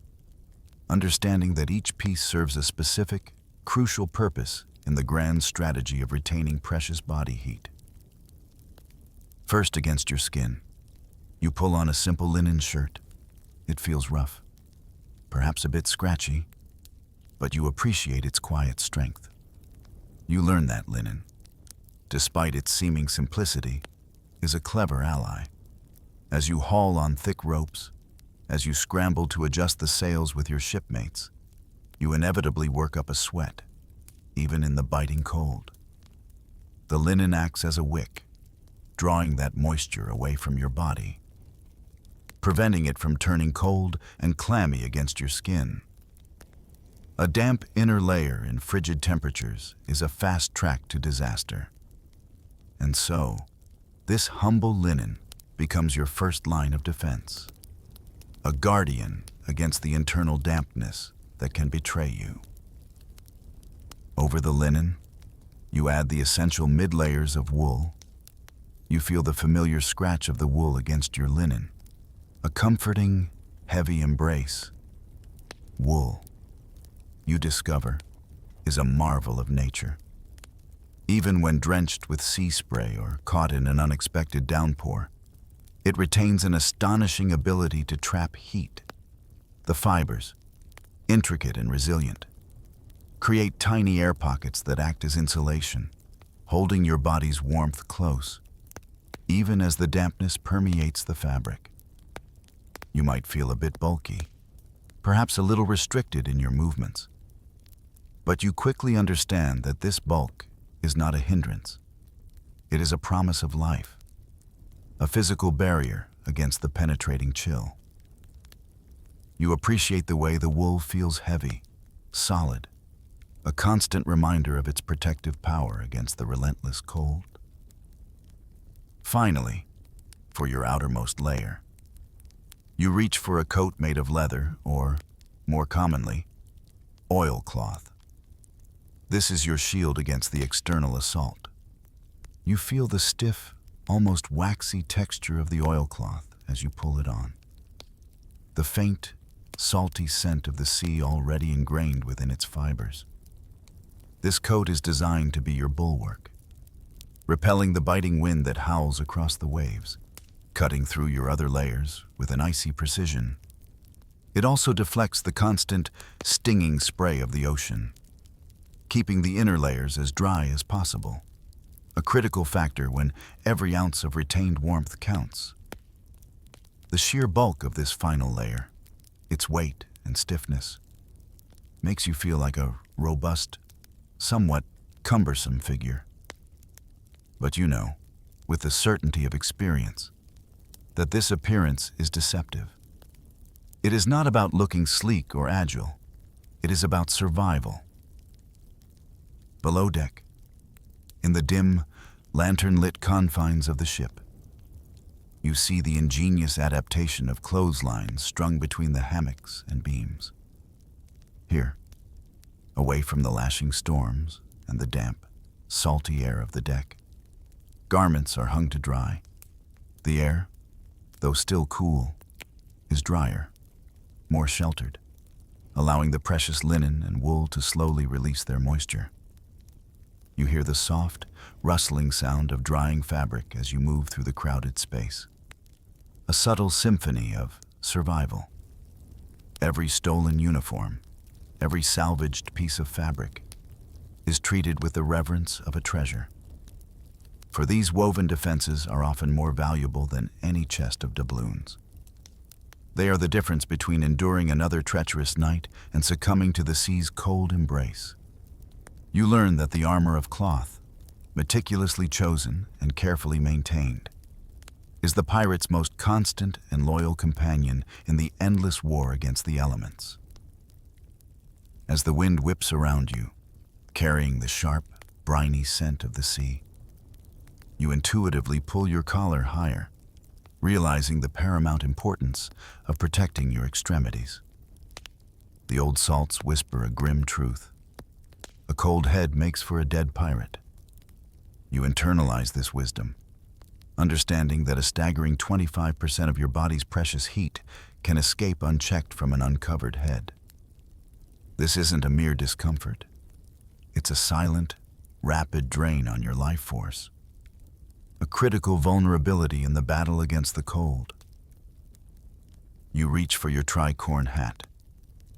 understanding that each piece serves a specific, crucial purpose in the grand strategy of retaining precious body heat. First, against your skin, you pull on a simple linen shirt. It feels rough, perhaps a bit scratchy, but you appreciate its quiet strength. You learn that linen, despite its seeming simplicity, is a clever ally. As you haul on thick ropes, as you scramble to adjust the sails with your shipmates, you inevitably work up a sweat, even in the biting cold. The linen acts as a wick, drawing that moisture away from your body, preventing it from turning cold and clammy against your skin. A damp inner layer in frigid temperatures is a fast track to disaster. And so, this humble linen becomes your first line of defense, a guardian against the internal dampness that can betray you. Over the linen, you add the essential mid-layers of wool. You feel the familiar scratch of the wool against your linen, a comforting, heavy embrace. Wool, you discover, is a marvel of nature. Even when drenched with sea spray or caught in an unexpected downpour, it retains an astonishing ability to trap heat. The fibers, intricate and resilient, create tiny air pockets that act as insulation, holding your body's warmth close, even as the dampness permeates the fabric. You might feel a bit bulky, perhaps a little restricted in your movements, but you quickly understand that this bulk is not a hindrance. It is a promise of life, a physical barrier against the penetrating chill. You appreciate the way the wool feels heavy, solid, a constant reminder of its protective power against the relentless cold. Finally, for your outermost layer, you reach for a coat made of leather or, more commonly, oilcloth. This is your shield against the external assault. You feel the stiff, almost waxy texture of the oilcloth as you pull it on. The faint, salty scent of the sea already ingrained within its fibers. This coat is designed to be your bulwark, repelling the biting wind that howls across the waves, cutting through your other layers with an icy precision. It also deflects the constant, stinging spray of the ocean, keeping the inner layers as dry as possible, a critical factor when every ounce of retained warmth counts. The sheer bulk of this final layer, its weight and stiffness, makes you feel like a robust, somewhat cumbersome figure. But you know, with the certainty of experience, that this appearance is deceptive. It is not about looking sleek or agile. It is about survival. Below deck, in the dim, lantern-lit confines of the ship, you see the ingenious adaptation of clotheslines strung between the hammocks and beams. Here, away from the lashing storms and the damp, salty air of the deck, garments are hung to dry. The air, though still cool, is drier, more sheltered, allowing the precious linen and wool to slowly release their moisture. You hear the soft, rustling sound of drying fabric as you move through the crowded space. A subtle symphony of survival. Every stolen uniform, every salvaged piece of fabric, is treated with the reverence of a treasure. For these woven defenses are often more valuable than any chest of doubloons. They are the difference between enduring another treacherous night and succumbing to the sea's cold embrace. You learn that the armor of cloth, meticulously chosen and carefully maintained, is the pirate's most constant and loyal companion in the endless war against the elements. As the wind whips around you, carrying the sharp, briny scent of the sea, you intuitively pull your collar higher, realizing the paramount importance of protecting your extremities. The old salts whisper a grim truth. A cold head makes for a dead pirate. You internalize this wisdom, understanding that a staggering 25% of your body's precious heat can escape unchecked from an uncovered head. This isn't a mere discomfort. It's a silent, rapid drain on your life force. A critical vulnerability in the battle against the cold. You reach for your tricorn hat,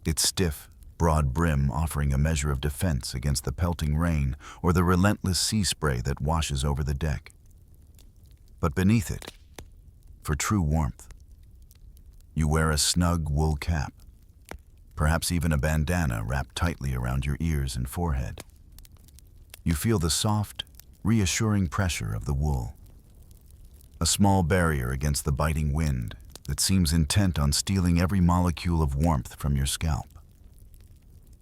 its stiff, broad brim offering a measure of defense against the pelting rain or the relentless sea spray that washes over the deck. But beneath it, for true warmth, you wear a snug wool cap, perhaps even a bandana wrapped tightly around your ears and forehead. You feel the soft, reassuring pressure of the wool, a small barrier against the biting wind that seems intent on stealing every molecule of warmth from your scalp.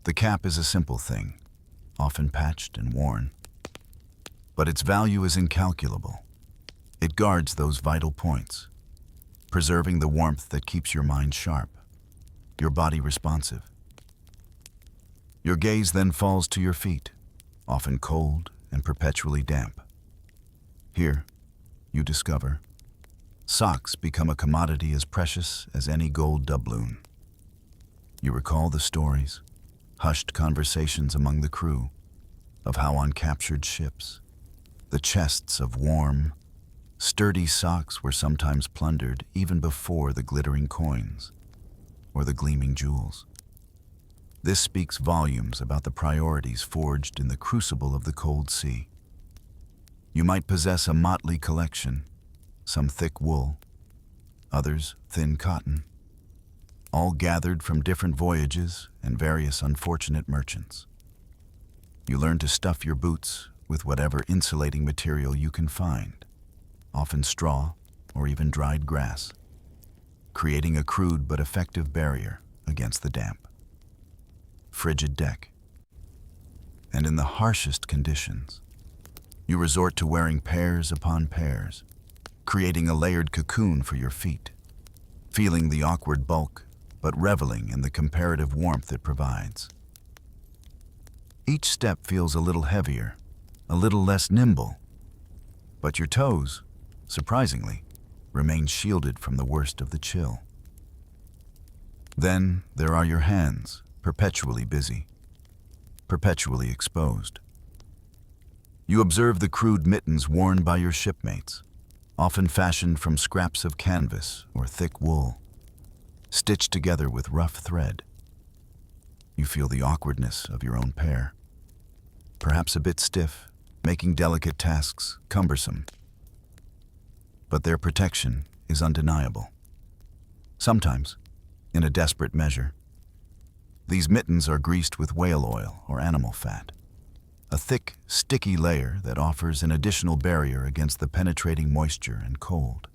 The cap is a simple thing, often patched and worn, but its value is incalculable. It guards those vital points, preserving the warmth that keeps your mind sharp, your body responsive. Your gaze then falls to your feet, often cold and perpetually damp. Here, you discover, socks become a commodity as precious as any gold doubloon. You recall the stories, hushed conversations among the crew, of how on captured ships, the chests of warm, sturdy socks were sometimes plundered even before the glittering coins or the gleaming jewels. This speaks volumes about the priorities forged in the crucible of the cold sea. You might possess a motley collection, some thick wool, others thin cotton, all gathered from different voyages and various unfortunate merchants. You learn to stuff your boots with whatever insulating material you can find, often straw or even dried grass, creating a crude but effective barrier against the damp, frigid deck. And in the harshest conditions, you resort to wearing pairs upon pairs, creating a layered cocoon for your feet, feeling the awkward bulk but reveling in the comparative warmth it provides. Each step feels a little heavier, a little less nimble, but your toes, surprisingly, remain shielded from the worst of the chill. Then there are your hands, perpetually busy, perpetually exposed. You observe the crude mittens worn by your shipmates, often fashioned from scraps of canvas or thick wool, stitched together with rough thread. You feel the awkwardness of your own pair, perhaps a bit stiff, making delicate tasks cumbersome. But their protection is undeniable. Sometimes, in a desperate measure, these mittens are greased with whale oil or animal fat, a thick, sticky layer that offers an additional barrier against the penetrating moisture and cold.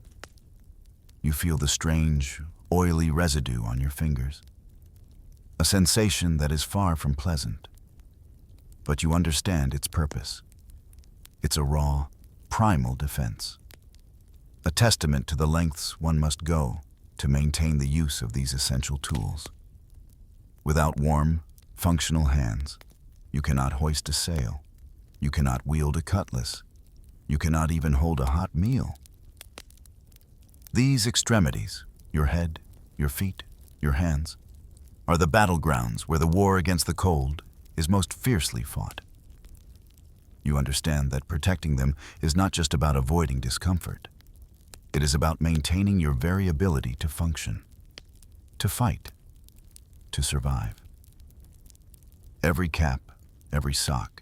You feel the strange, oily residue on your fingers, a sensation that is far from pleasant. But you understand its purpose. It's a raw, primal defense, a testament to the lengths one must go to maintain the use of these essential tools. Without warm, functional hands, you cannot hoist a sail, you cannot wield a cutlass, you cannot even hold a hot meal. These extremities, your head, your feet, your hands, are the battlegrounds where the war against the cold is most fiercely fought. You understand that protecting them is not just about avoiding discomfort. It is about maintaining your very ability to function, to fight, to survive. Every cap, every sock,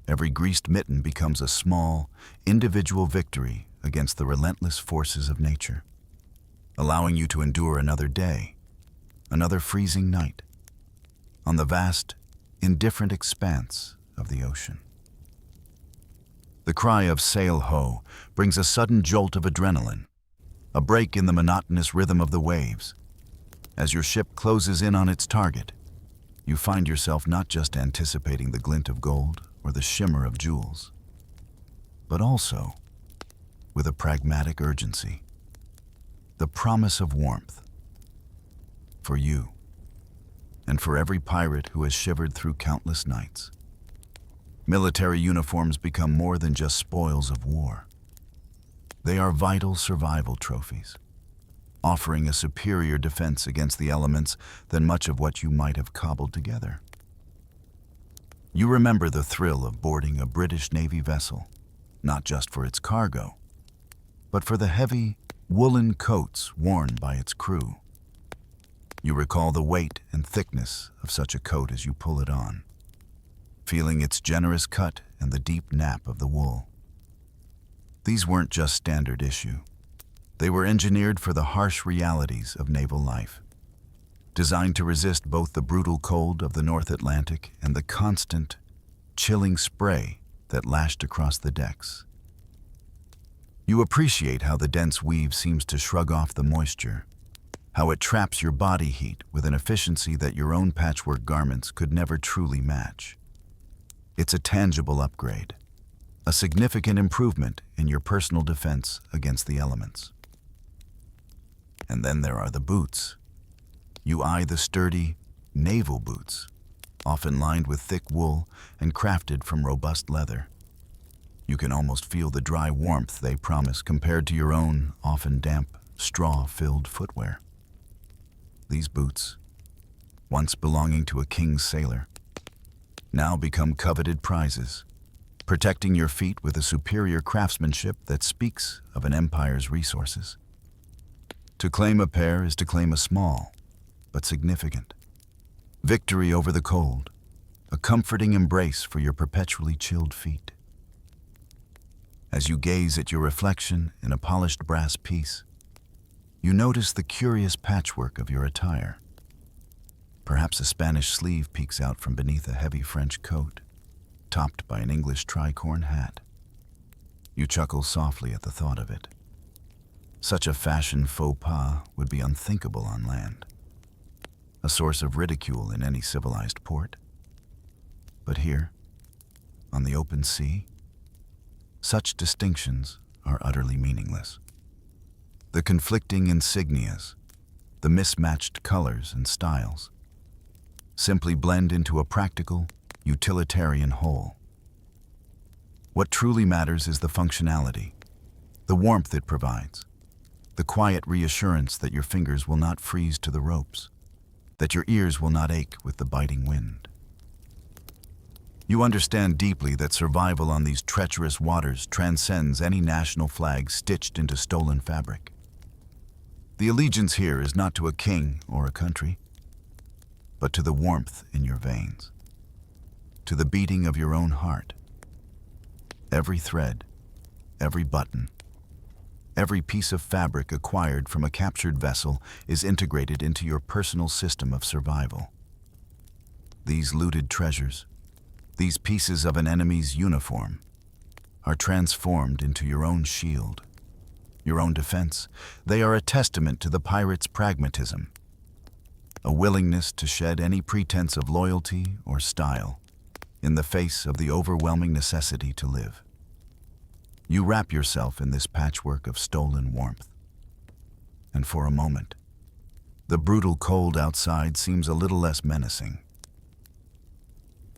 every greased mitten becomes a small, individual victory against the relentless forces of nature, allowing you to endure another day, another freezing night, on the vast, indifferent expanse of the ocean. The cry of "sail ho" brings a sudden jolt of adrenaline, a break in the monotonous rhythm of the waves. As your ship closes in on its target, you find yourself not just anticipating the glint of gold or the shimmer of jewels, but also, with a pragmatic urgency, the promise of warmth for you and for every pirate who has shivered through countless nights. Military uniforms become more than just spoils of war. They are vital survival trophies, offering a superior defense against the elements than much of what you might have cobbled together. You remember the thrill of boarding a British Navy vessel, not just for its cargo, but for the heavy, woolen coats worn by its crew. You recall the weight and thickness of such a coat as you pull it on, feeling its generous cut and the deep nap of the wool. These weren't just standard issue. They were engineered for the harsh realities of naval life, designed to resist both the brutal cold of the North Atlantic and the constant, chilling spray that lashed across the decks. You appreciate how the dense weave seems to shrug off the moisture, how it traps your body heat with an efficiency that your own patchwork garments could never truly match. It's a tangible upgrade, a significant improvement in your personal defense against the elements. And then there are the boots. You eye the sturdy, naval boots, often lined with thick wool and crafted from robust leather. You can almost feel the dry warmth they promise compared to your own, often damp, straw-filled footwear. These boots, once belonging to a king's sailor, now become coveted prizes, protecting your feet with a superior craftsmanship that speaks of an empire's resources. To claim a pair is to claim a small, but significant victory over the cold, a comforting embrace for your perpetually chilled feet. As you gaze at your reflection in a polished brass piece, you notice the curious patchwork of your attire. Perhaps a Spanish sleeve peeks out from beneath a heavy French coat, topped by an English tricorn hat. You chuckle softly at the thought of it. Such a fashion faux pas would be unthinkable on land, a source of ridicule in any civilized port. But here, on the open sea, such distinctions are utterly meaningless. The conflicting insignias, the mismatched colors and styles, simply blend into a practical, utilitarian whole. What truly matters is the functionality, the warmth it provides, the quiet reassurance that your fingers will not freeze to the ropes, that your ears will not ache with the biting wind. You understand deeply that survival on these treacherous waters transcends any national flag stitched into stolen fabric. The allegiance here is not to a king or a country, but to the warmth in your veins, to the beating of your own heart. Every thread, every button, every piece of fabric acquired from a captured vessel is integrated into your personal system of survival. These looted treasures, these pieces of an enemy's uniform, are transformed into your own shield, your own defense. They are a testament to the pirate's pragmatism, a willingness to shed any pretense of loyalty or style in the face of the overwhelming necessity to live. You wrap yourself in this patchwork of stolen warmth, and for a moment, the brutal cold outside seems a little less menacing.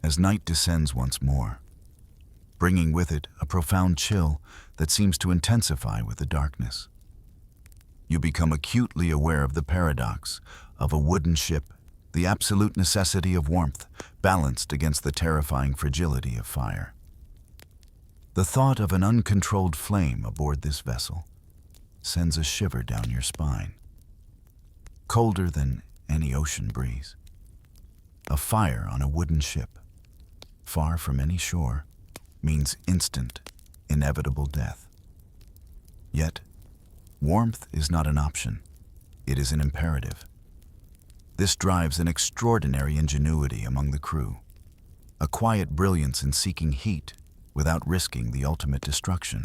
As night descends once more, bringing with it a profound chill that seems to intensify with the darkness, you become acutely aware of the paradox of a wooden ship, the absolute necessity of warmth balanced against the terrifying fragility of fire. The thought of an uncontrolled flame aboard this vessel sends a shiver down your spine. Colder than any ocean breeze, a fire on a wooden ship, far from any shore, means instant, inevitable death. Yet, warmth is not an option, it is an imperative. This drives an extraordinary ingenuity among the crew, a quiet brilliance in seeking heat without risking the ultimate destruction.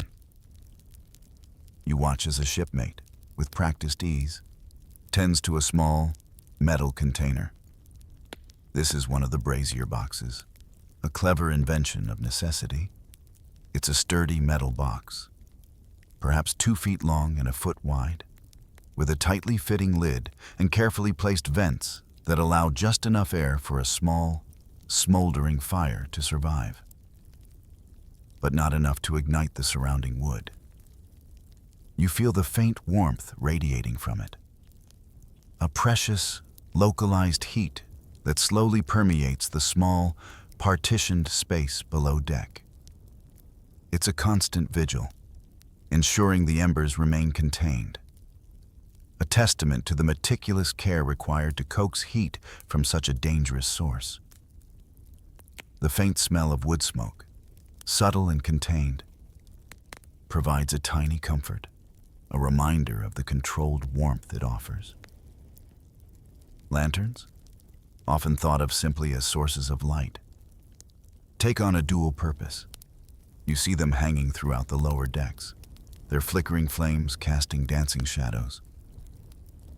You watch as a shipmate, with practiced ease, tends to a small, metal container. This is one of the brazier boxes, a clever invention of necessity. It's a sturdy metal box, perhaps 2 feet long and a foot wide, with a tightly fitting lid and carefully placed vents that allow just enough air for a small, smoldering fire to survive, but not enough to ignite the surrounding wood. You feel the faint warmth radiating from it, a precious, localized heat that slowly permeates the small, partitioned space below deck. It's a constant vigil, ensuring the embers remain contained, a testament to the meticulous care required to coax heat from such a dangerous source. The faint smell of wood smoke, subtle and contained, provides a tiny comfort, a reminder of the controlled warmth it offers. Lanterns, often thought of simply as sources of light, take on a dual purpose. You see them hanging throughout the lower decks, their flickering flames casting dancing shadows,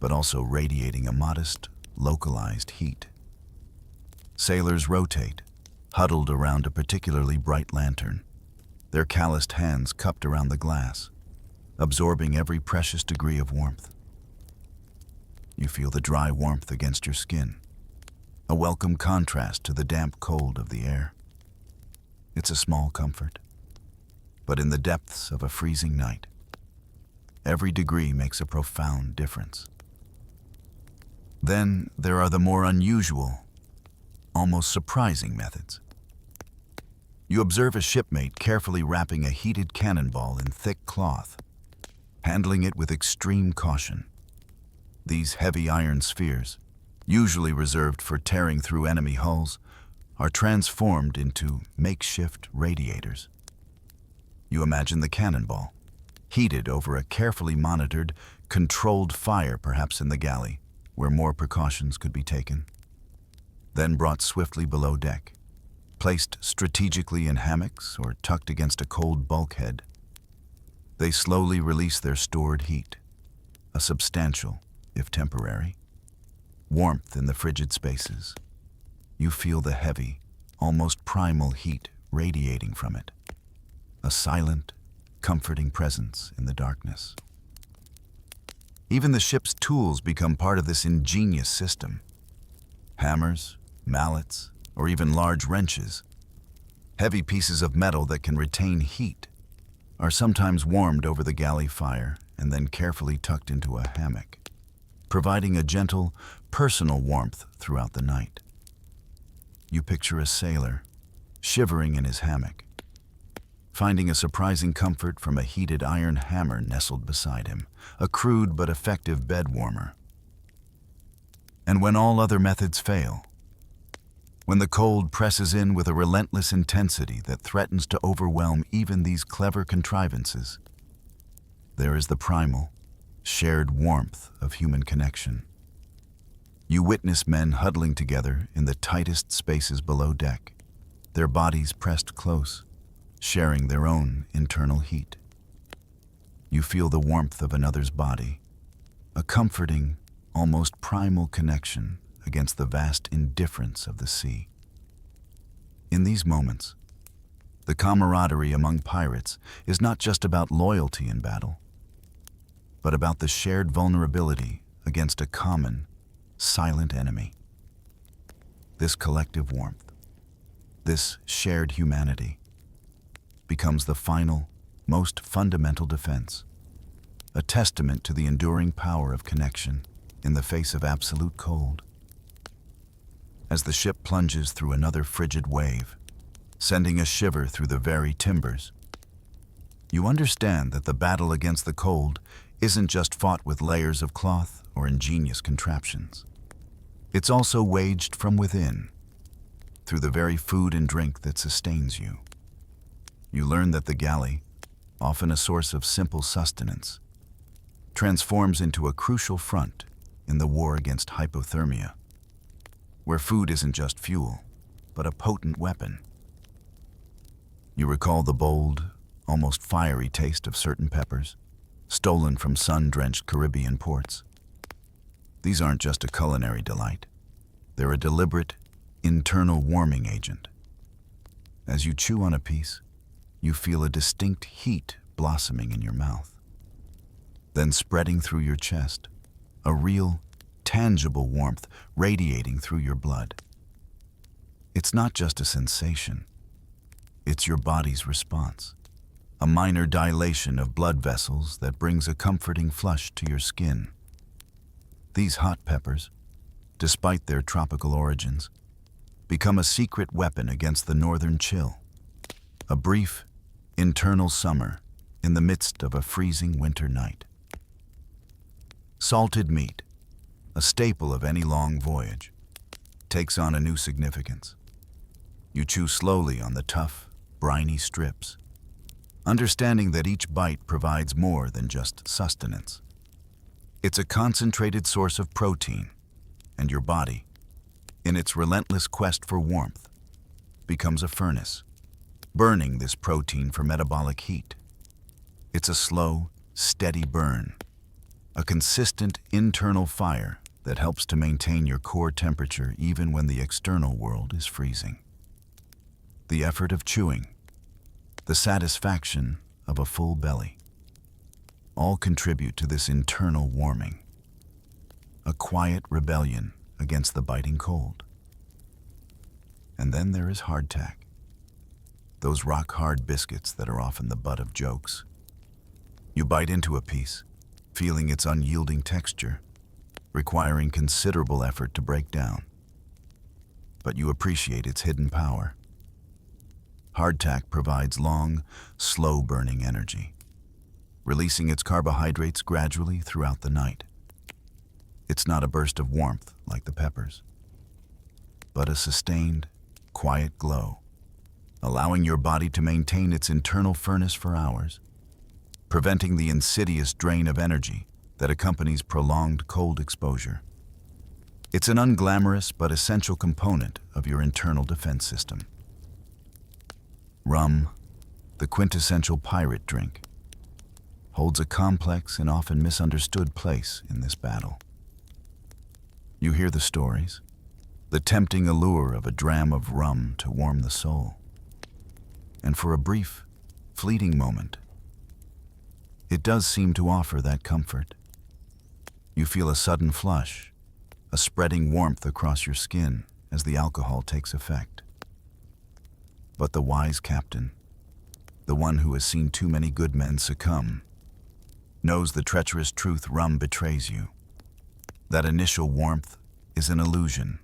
but also radiating a modest, localized heat. Sailors rotate, huddled around a particularly bright lantern, their calloused hands cupped around the glass, absorbing every precious degree of warmth. You feel the dry warmth against your skin, a welcome contrast to the damp cold of the air. It's a small comfort, but in the depths of a freezing night, every degree makes a profound difference. Then there are the more unusual, almost surprising methods. You observe a shipmate carefully wrapping a heated cannonball in thick cloth, handling it with extreme caution. These heavy iron spheres, usually reserved for tearing through enemy hulls, are transformed into makeshift radiators. You imagine the cannonball, heated over a carefully monitored, controlled fire perhaps in the galley, where more precautions could be taken. Then brought swiftly below deck, placed strategically in hammocks or tucked against a cold bulkhead. They slowly release their stored heat, a substantial, if temporary, warmth in the frigid spaces. You feel the heavy, almost primal heat radiating from it, a silent, comforting presence in the darkness. Even the ship's tools become part of this ingenious system. Hammers, mallets, or even large wrenches, heavy pieces of metal that can retain heat, are sometimes warmed over the galley fire and then carefully tucked into a hammock, providing a gentle, personal warmth throughout the night. You picture a sailor, shivering in his hammock, finding a surprising comfort from a heated iron hammer nestled beside him, a crude but effective bed warmer. And when all other methods fail, when the cold presses in with a relentless intensity that threatens to overwhelm even these clever contrivances, there is the primal, shared warmth of human connection. You witness men huddling together in the tightest spaces below deck, their bodies pressed close, sharing their own internal heat. You feel the warmth of another's body, a comforting, almost primal connection against the vast indifference of the sea. In these moments, the camaraderie among pirates is not just about loyalty in battle, but about the shared vulnerability against a common, silent enemy. This collective warmth, this shared humanity, becomes the final, most fundamental defense, a testament to the enduring power of connection in the face of absolute cold. As the ship plunges through another frigid wave, sending a shiver through the very timbers, you understand that the battle against the cold isn't just fought with layers of cloth or ingenious contraptions. It's also waged from within, through the very food and drink that sustains you. You learn that the galley, often a source of simple sustenance, transforms into a crucial front in the war against hypothermia, where food isn't just fuel, but a potent weapon. You recall the bold, almost fiery taste of certain peppers, stolen from sun-drenched Caribbean ports. These aren't just a culinary delight. They're a deliberate, internal warming agent. As you chew on a piece, you feel a distinct heat blossoming in your mouth, then spreading through your chest, a real, tangible warmth radiating through your blood. It's not just a sensation. It's your body's response, a minor dilation of blood vessels that brings a comforting flush to your skin. These hot peppers, despite their tropical origins, become a secret weapon against the northern chill, a brief, internal summer in the midst of a freezing winter night. Salted meat, a staple of any long voyage, takes on a new significance. You chew slowly on the tough, briny strips, understanding that each bite provides more than just sustenance. It's a concentrated source of protein, and your body, in its relentless quest for warmth, becomes a furnace, burning this protein for metabolic heat. It's a slow, steady burn, a consistent internal fire that helps to maintain your core temperature even when the external world is freezing. The effort of chewing, the satisfaction of a full belly, all contribute to this internal warming, a quiet rebellion against the biting cold. And then there is hardtack, those rock-hard biscuits that are often the butt of jokes. You bite into a piece, feeling its unyielding texture, requiring considerable effort to break down. But you appreciate its hidden power. Hardtack provides long, slow-burning energy, releasing its carbohydrates gradually throughout the night. It's not a burst of warmth like the peppers, but a sustained, quiet glow, allowing your body to maintain its internal furnace for hours, preventing the insidious drain of energy that accompanies prolonged cold exposure. It's an unglamorous but essential component of your internal defense system. Rum, the quintessential pirate drink, holds a complex and often misunderstood place in this battle. You hear the stories, the tempting allure of a dram of rum to warm the soul. And for a brief, fleeting moment, it does seem to offer that comfort. You feel a sudden flush, a spreading warmth across your skin as the alcohol takes effect. But the wise captain, the one who has seen too many good men succumb, knows the treacherous truth rum betrays you. That initial warmth is an illusion.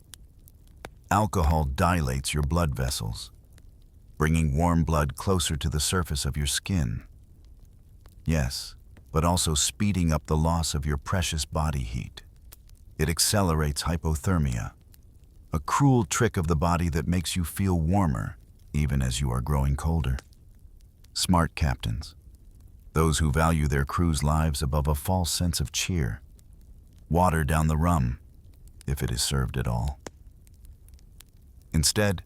Alcohol dilates your blood vessels, bringing warm blood closer to the surface of your skin. Yes, but also speeding up the loss of your precious body heat. It accelerates hypothermia, a cruel trick of the body that makes you feel warmer even as you are growing colder. Smart captains, those who value their crew's lives above a false sense of cheer, water down the rum, if it is served at all. Instead,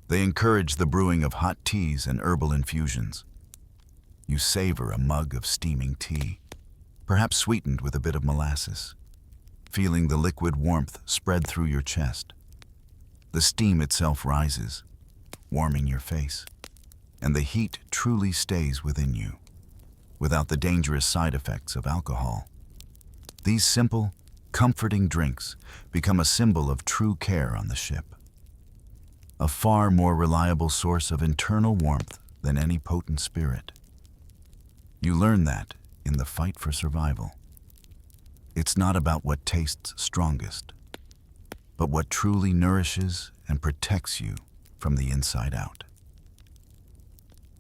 they encourage the brewing of hot teas and herbal infusions. You savor a mug of steaming tea, perhaps sweetened with a bit of molasses, feeling the liquid warmth spread through your chest. The steam itself rises, warming your face, and the heat truly stays within you, without the dangerous side effects of alcohol. These simple, comforting drinks become a symbol of true care on the ship, a far more reliable source of internal warmth than any potent spirit. You learn that in the fight for survival. It's not about what tastes strongest, but what truly nourishes and protects you from the inside out.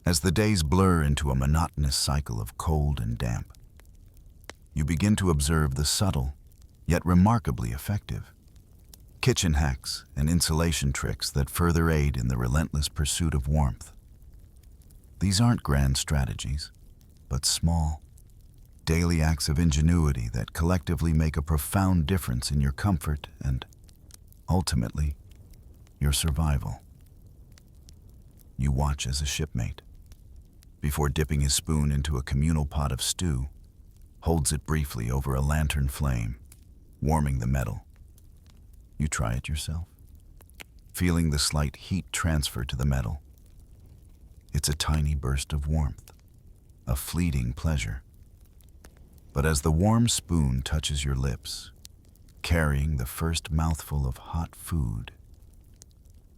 As the days blur into a monotonous cycle of cold and damp, you begin to observe the subtle, yet remarkably effective, kitchen hacks and insulation tricks that further aid in the relentless pursuit of warmth. These aren't grand strategies, but small, daily acts of ingenuity that collectively make a profound difference in your comfort and, ultimately, your survival. You watch as a shipmate, before dipping his spoon into a communal pot of stew, holds it briefly over a lantern flame, warming the metal. You try it yourself, feeling the slight heat transfer to the metal. It's a tiny burst of warmth, a fleeting pleasure. But as the warm spoon touches your lips, carrying the first mouthful of hot food,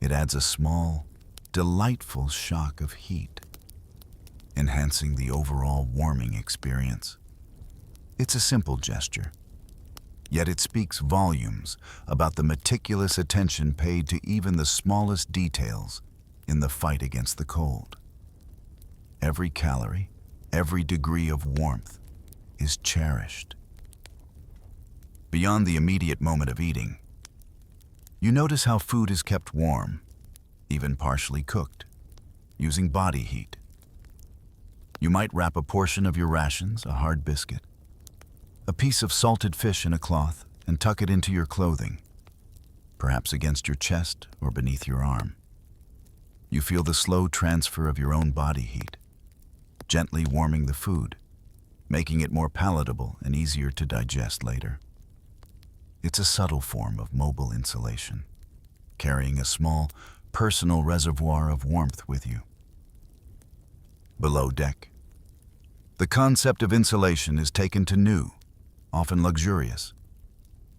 it adds a small, delightful shock of heat, enhancing the overall warming experience. It's a simple gesture, yet it speaks volumes about the meticulous attention paid to even the smallest details in the fight against the cold. Every calorie, every degree of warmth is cherished. Beyond the immediate moment of eating, you notice how food is kept warm, even partially cooked, using body heat. You might wrap a portion of your rations, a hard biscuit, a piece of salted fish in a cloth, and tuck it into your clothing, perhaps against your chest or beneath your arm. You feel the slow transfer of your own body heat, gently warming the food, making it more palatable and easier to digest later. It's a subtle form of mobile insulation, carrying a small, personal reservoir of warmth with you. Below deck, the concept of insulation is taken to new, often luxurious,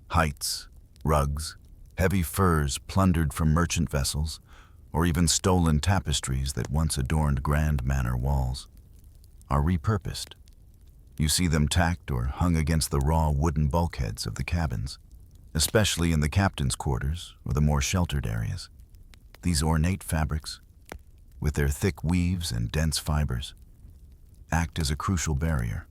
heights, rugs, heavy furs plundered from merchant vessels, or even stolen tapestries that once adorned grand manor walls, are repurposed. You see them tacked or hung against the raw wooden bulkheads of the cabins, especially in the captain's quarters or the more sheltered areas. These ornate fabrics, with their thick weaves and dense fibers, act as a crucial barrier,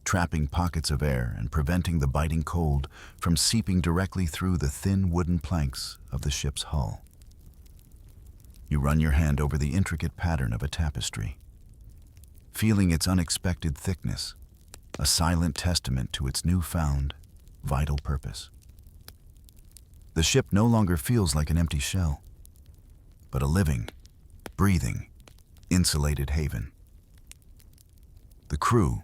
trapping pockets of air and preventing the biting cold from seeping directly through the thin wooden planks of the ship's hull. You run your hand over the intricate pattern of a tapestry, feeling its unexpected thickness, a silent testament to its newfound, vital purpose. The ship no longer feels like an empty shell, but a living, breathing, insulated haven. The crew,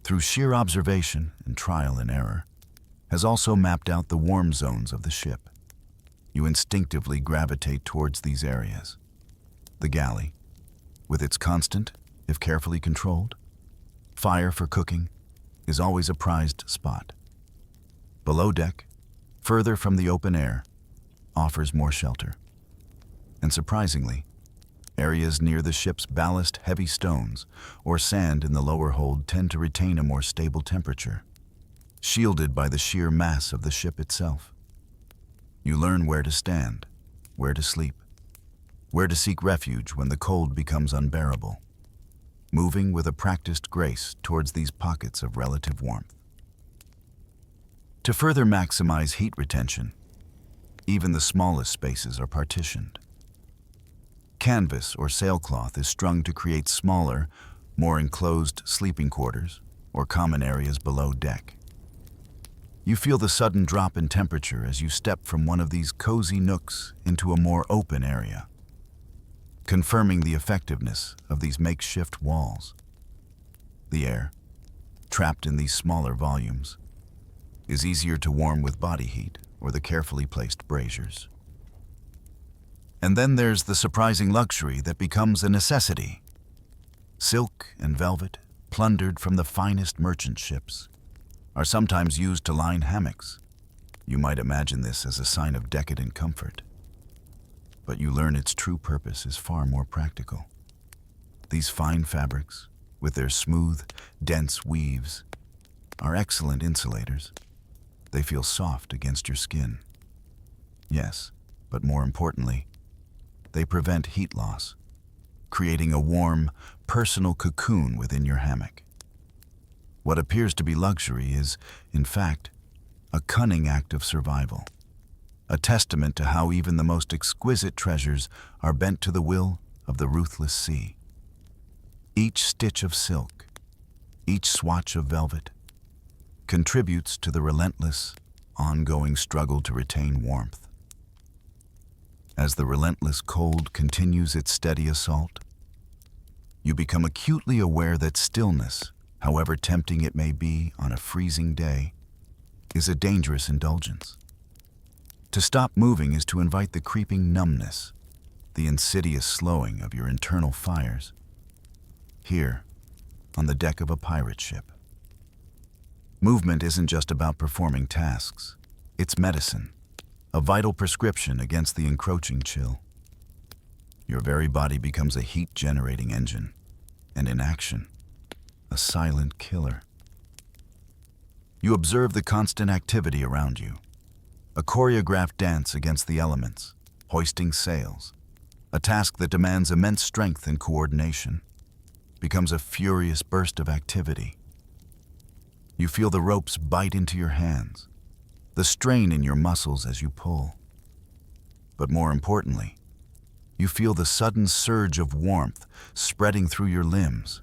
through sheer observation and trial and error, has also mapped out the warm zones of the ship. You instinctively gravitate towards these areas. The galley, with its constant, if carefully controlled, fire for cooking, is always a prized spot. Below deck, further from the open air, offers more shelter. And surprisingly, areas near the ship's ballast heavy stones or sand in the lower hold tend to retain a more stable temperature, shielded by the sheer mass of the ship itself. You learn where to stand, where to sleep, where to seek refuge when the cold becomes unbearable, moving with a practiced grace towards these pockets of relative warmth. To further maximize heat retention, even the smallest spaces are partitioned. Canvas or sailcloth is strung to create smaller, more enclosed sleeping quarters or common areas below deck. You feel the sudden drop in temperature as you step from one of these cozy nooks into a more open area, confirming the effectiveness of these makeshift walls. The air, trapped in these smaller volumes, is easier to warm with body heat or the carefully placed braziers. And then there's the surprising luxury that becomes a necessity. Silk and velvet, plundered from the finest merchant ships, are sometimes used to line hammocks. You might imagine this as a sign of decadent comfort, but you learn its true purpose is far more practical. These fine fabrics, with their smooth, dense weaves, are excellent insulators. They feel soft against your skin. Yes, but more importantly, they prevent heat loss, creating a warm, personal cocoon within your hammock. What appears to be luxury is, in fact, a cunning act of survival, a testament to how even the most exquisite treasures are bent to the will of the ruthless sea. Each stitch of silk, each swatch of velvet, contributes to the relentless, ongoing struggle to retain warmth. As the relentless cold continues its steady assault, you become acutely aware that stillness, however tempting it may be on a freezing day, is a dangerous indulgence. To stop moving is to invite the creeping numbness, the insidious slowing of your internal fires. Here, on the deck of a pirate ship. Movement isn't just about performing tasks. It's medicine, a vital prescription against the encroaching chill. Your very body becomes a heat-generating engine, and in action, a silent killer. You observe the constant activity around you, a choreographed dance against the elements, hoisting sails, a task that demands immense strength and coordination, becomes a furious burst of activity. You feel the ropes bite into your hands, the strain in your muscles as you pull. But more importantly, you feel the sudden surge of warmth spreading through your limbs.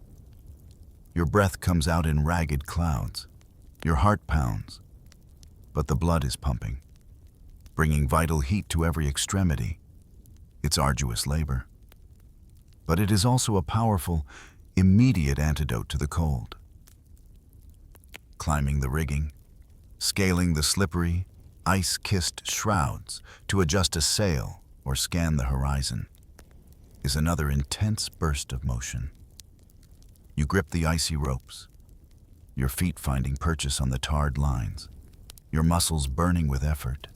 Your breath comes out in ragged clouds. Your heart pounds, but the blood is pumping, bringing vital heat to every extremity. It's arduous labor, but it is also a powerful, immediate antidote to the cold. Climbing the rigging, scaling the slippery, ice-kissed shrouds to adjust a sail or scan the horizon is another intense burst of motion. You grip the icy ropes, your feet finding purchase on the tarred lines, your muscles burning with effort.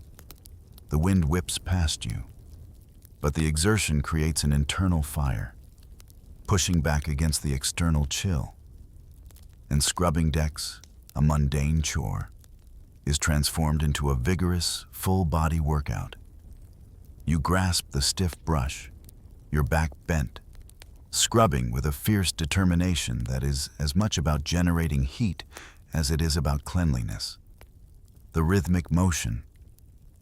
The wind whips past you, but the exertion creates an internal fire, pushing back against the external chill. And scrubbing decks, a mundane chore, is transformed into a vigorous, full-body workout. You grasp the stiff brush, your back bent, scrubbing with a fierce determination that is as much about generating heat as it is about cleanliness. The rhythmic motion,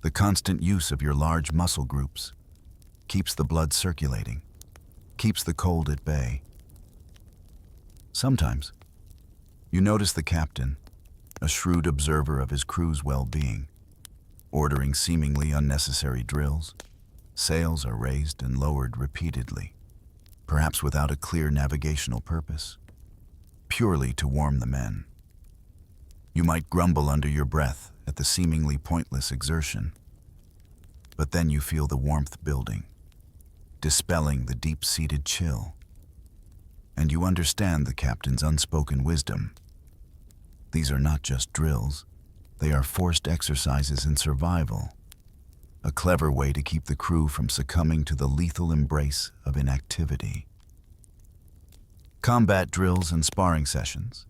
the constant use of your large muscle groups, keeps the blood circulating, keeps the cold at bay. Sometimes, you notice the captain, a shrewd observer of his crew's well-being, ordering seemingly unnecessary drills. Sails are raised and lowered repeatedly, perhaps without a clear navigational purpose, purely to warm the men. You might grumble under your breath at the seemingly pointless exertion, but then you feel the warmth building, dispelling the deep-seated chill, and you understand the captain's unspoken wisdom. These are not just drills, they are forced exercises in survival, a clever way to keep the crew from succumbing to the lethal embrace of inactivity. Combat drills and sparring sessions,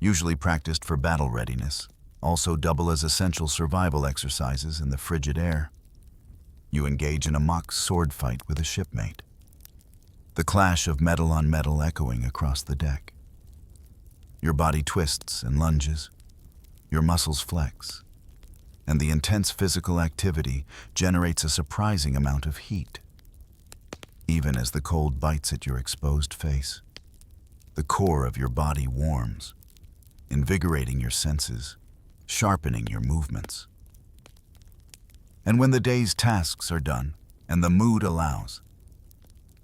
usually practiced for battle readiness, also double as essential survival exercises in the frigid air. You engage in a mock sword fight with a shipmate, the clash of metal on metal echoing across the deck. Your body twists and lunges, your muscles flex, and the intense physical activity generates a surprising amount of heat. Even as the cold bites at your exposed face, the core of your body warms, invigorating your senses, sharpening your movements. And when the day's tasks are done, and the mood allows,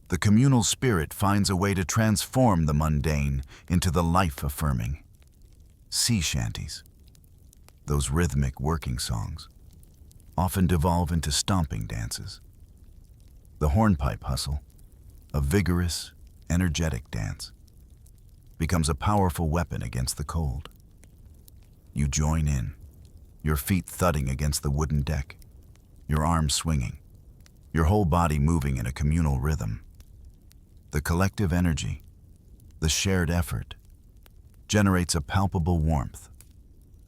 the communal spirit finds a way to transform the mundane into the life-affirming. Sea shanties, those rhythmic working songs, often devolve into stomping dances. The hornpipe hustle, a vigorous, energetic dance, becomes a powerful weapon against the cold. You join in, your feet thudding against the wooden deck, your arms swinging, your whole body moving in a communal rhythm. The collective energy, the shared effort, generates a palpable warmth,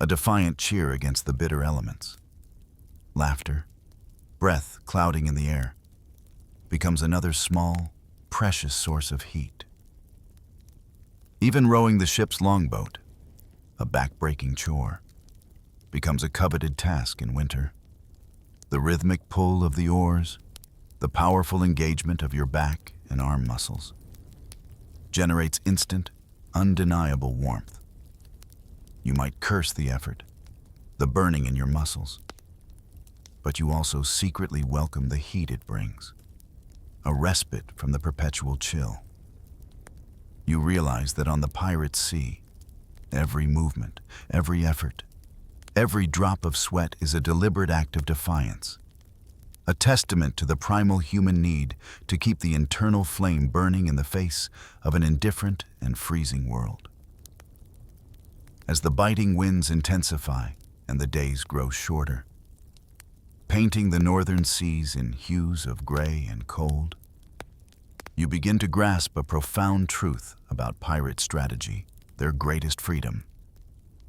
a defiant cheer against the bitter elements. Laughter, breath clouding in the air, becomes another small, precious source of heat. Even rowing the ship's longboat, a back-breaking chore, becomes a coveted task in winter. The rhythmic pull of the oars, the powerful engagement of your back and arm muscles, generates instant, undeniable warmth. You might curse the effort, the burning in your muscles, but you also secretly welcome the heat it brings, a respite from the perpetual chill. You realize that on the pirate sea, every movement, every effort, every drop of sweat is a deliberate act of defiance, a testament to the primal human need to keep the internal flame burning in the face of an indifferent and freezing world. As the biting winds intensify and the days grow shorter, painting the northern seas in hues of gray and cold, you begin to grasp a profound truth about pirate strategy, their greatest freedom.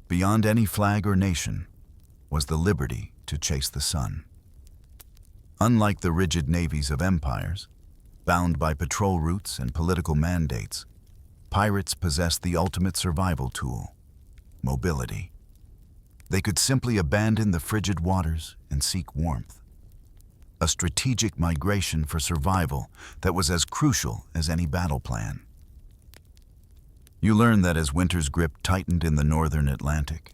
Beyond any flag or nation was the liberty to chase the sun. Unlike the rigid navies of empires, bound by patrol routes and political mandates, pirates possessed the ultimate survival tool: mobility. They could simply abandon the frigid waters and seek warmth. A strategic migration for survival that was as crucial as any battle plan. You learn that as winter's grip tightened in the northern Atlantic,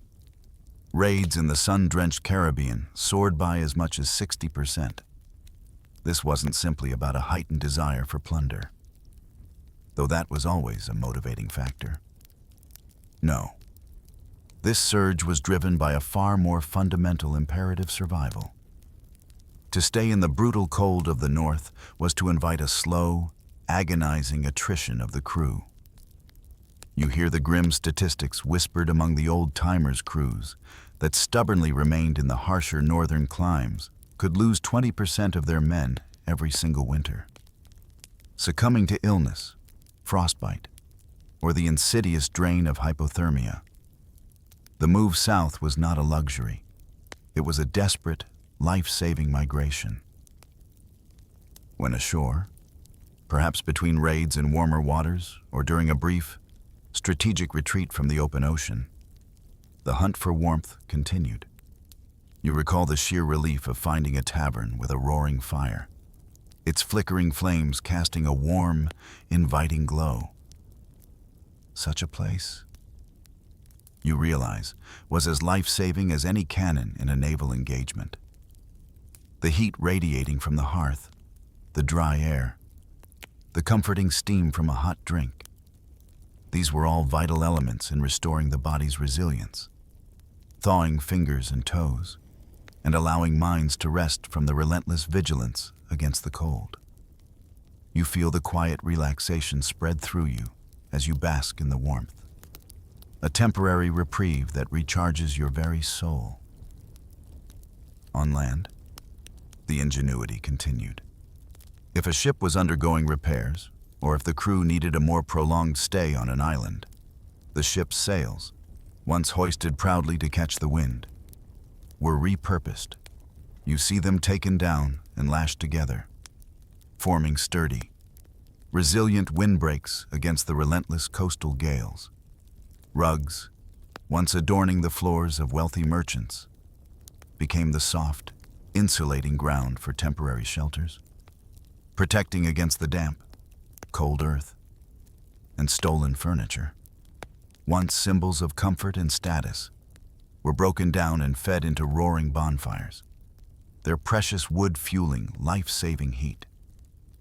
raids in the sun-drenched Caribbean soared by as much as 60%. This wasn't simply about a heightened desire for plunder, though that was always a motivating factor. No. This surge was driven by a far more fundamental imperative: survival. To stay in the brutal cold of the North was to invite a slow, agonizing attrition of the crew. You hear the grim statistics whispered among the old-timers' crews that stubbornly remained in the harsher northern climes could lose 20% of their men every single winter, succumbing to illness, frostbite, or the insidious drain of hypothermia. The move south was not a luxury. It was a desperate, life-saving migration. When ashore, perhaps between raids in warmer waters or during a brief, strategic retreat from the open ocean, the hunt for warmth continued. You recall the sheer relief of finding a tavern with a roaring fire, its flickering flames casting a warm, inviting glow. Such a place, you realize, was as life-saving as any cannon in a naval engagement. The heat radiating from the hearth, the dry air, the comforting steam from a hot drink. These were all vital elements in restoring the body's resilience, thawing fingers and toes, and allowing minds to rest from the relentless vigilance against the cold. You feel the quiet relaxation spread through you as you bask in the warmth, a temporary reprieve that recharges your very soul. On land, the ingenuity continued. If a ship was undergoing repairs, or if the crew needed a more prolonged stay on an island, the ship's sails, once hoisted proudly to catch the wind, were repurposed. You see them taken down and lashed together, forming sturdy, resilient windbreaks against the relentless coastal gales. Rugs, once adorning the floors of wealthy merchants, became the soft, insulating ground for temporary shelters, protecting against the damp, cold earth, and stolen furniture. Once symbols of comfort and status were broken down and fed into roaring bonfires, their precious wood fueling life-saving heat.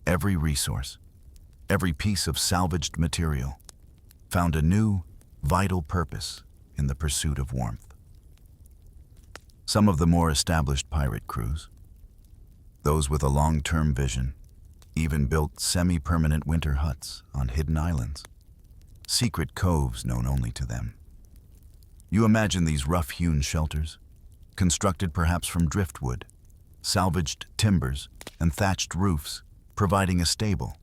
Every resource, every piece of salvaged material, found a new, vital purpose in the pursuit of warmth. Some of the more established pirate crews, those with a long-term vision, even built semi-permanent winter huts on hidden islands, secret coves known only to them. You imagine these rough-hewn shelters, constructed perhaps from driftwood, salvaged timbers, and thatched roofs, providing a stable,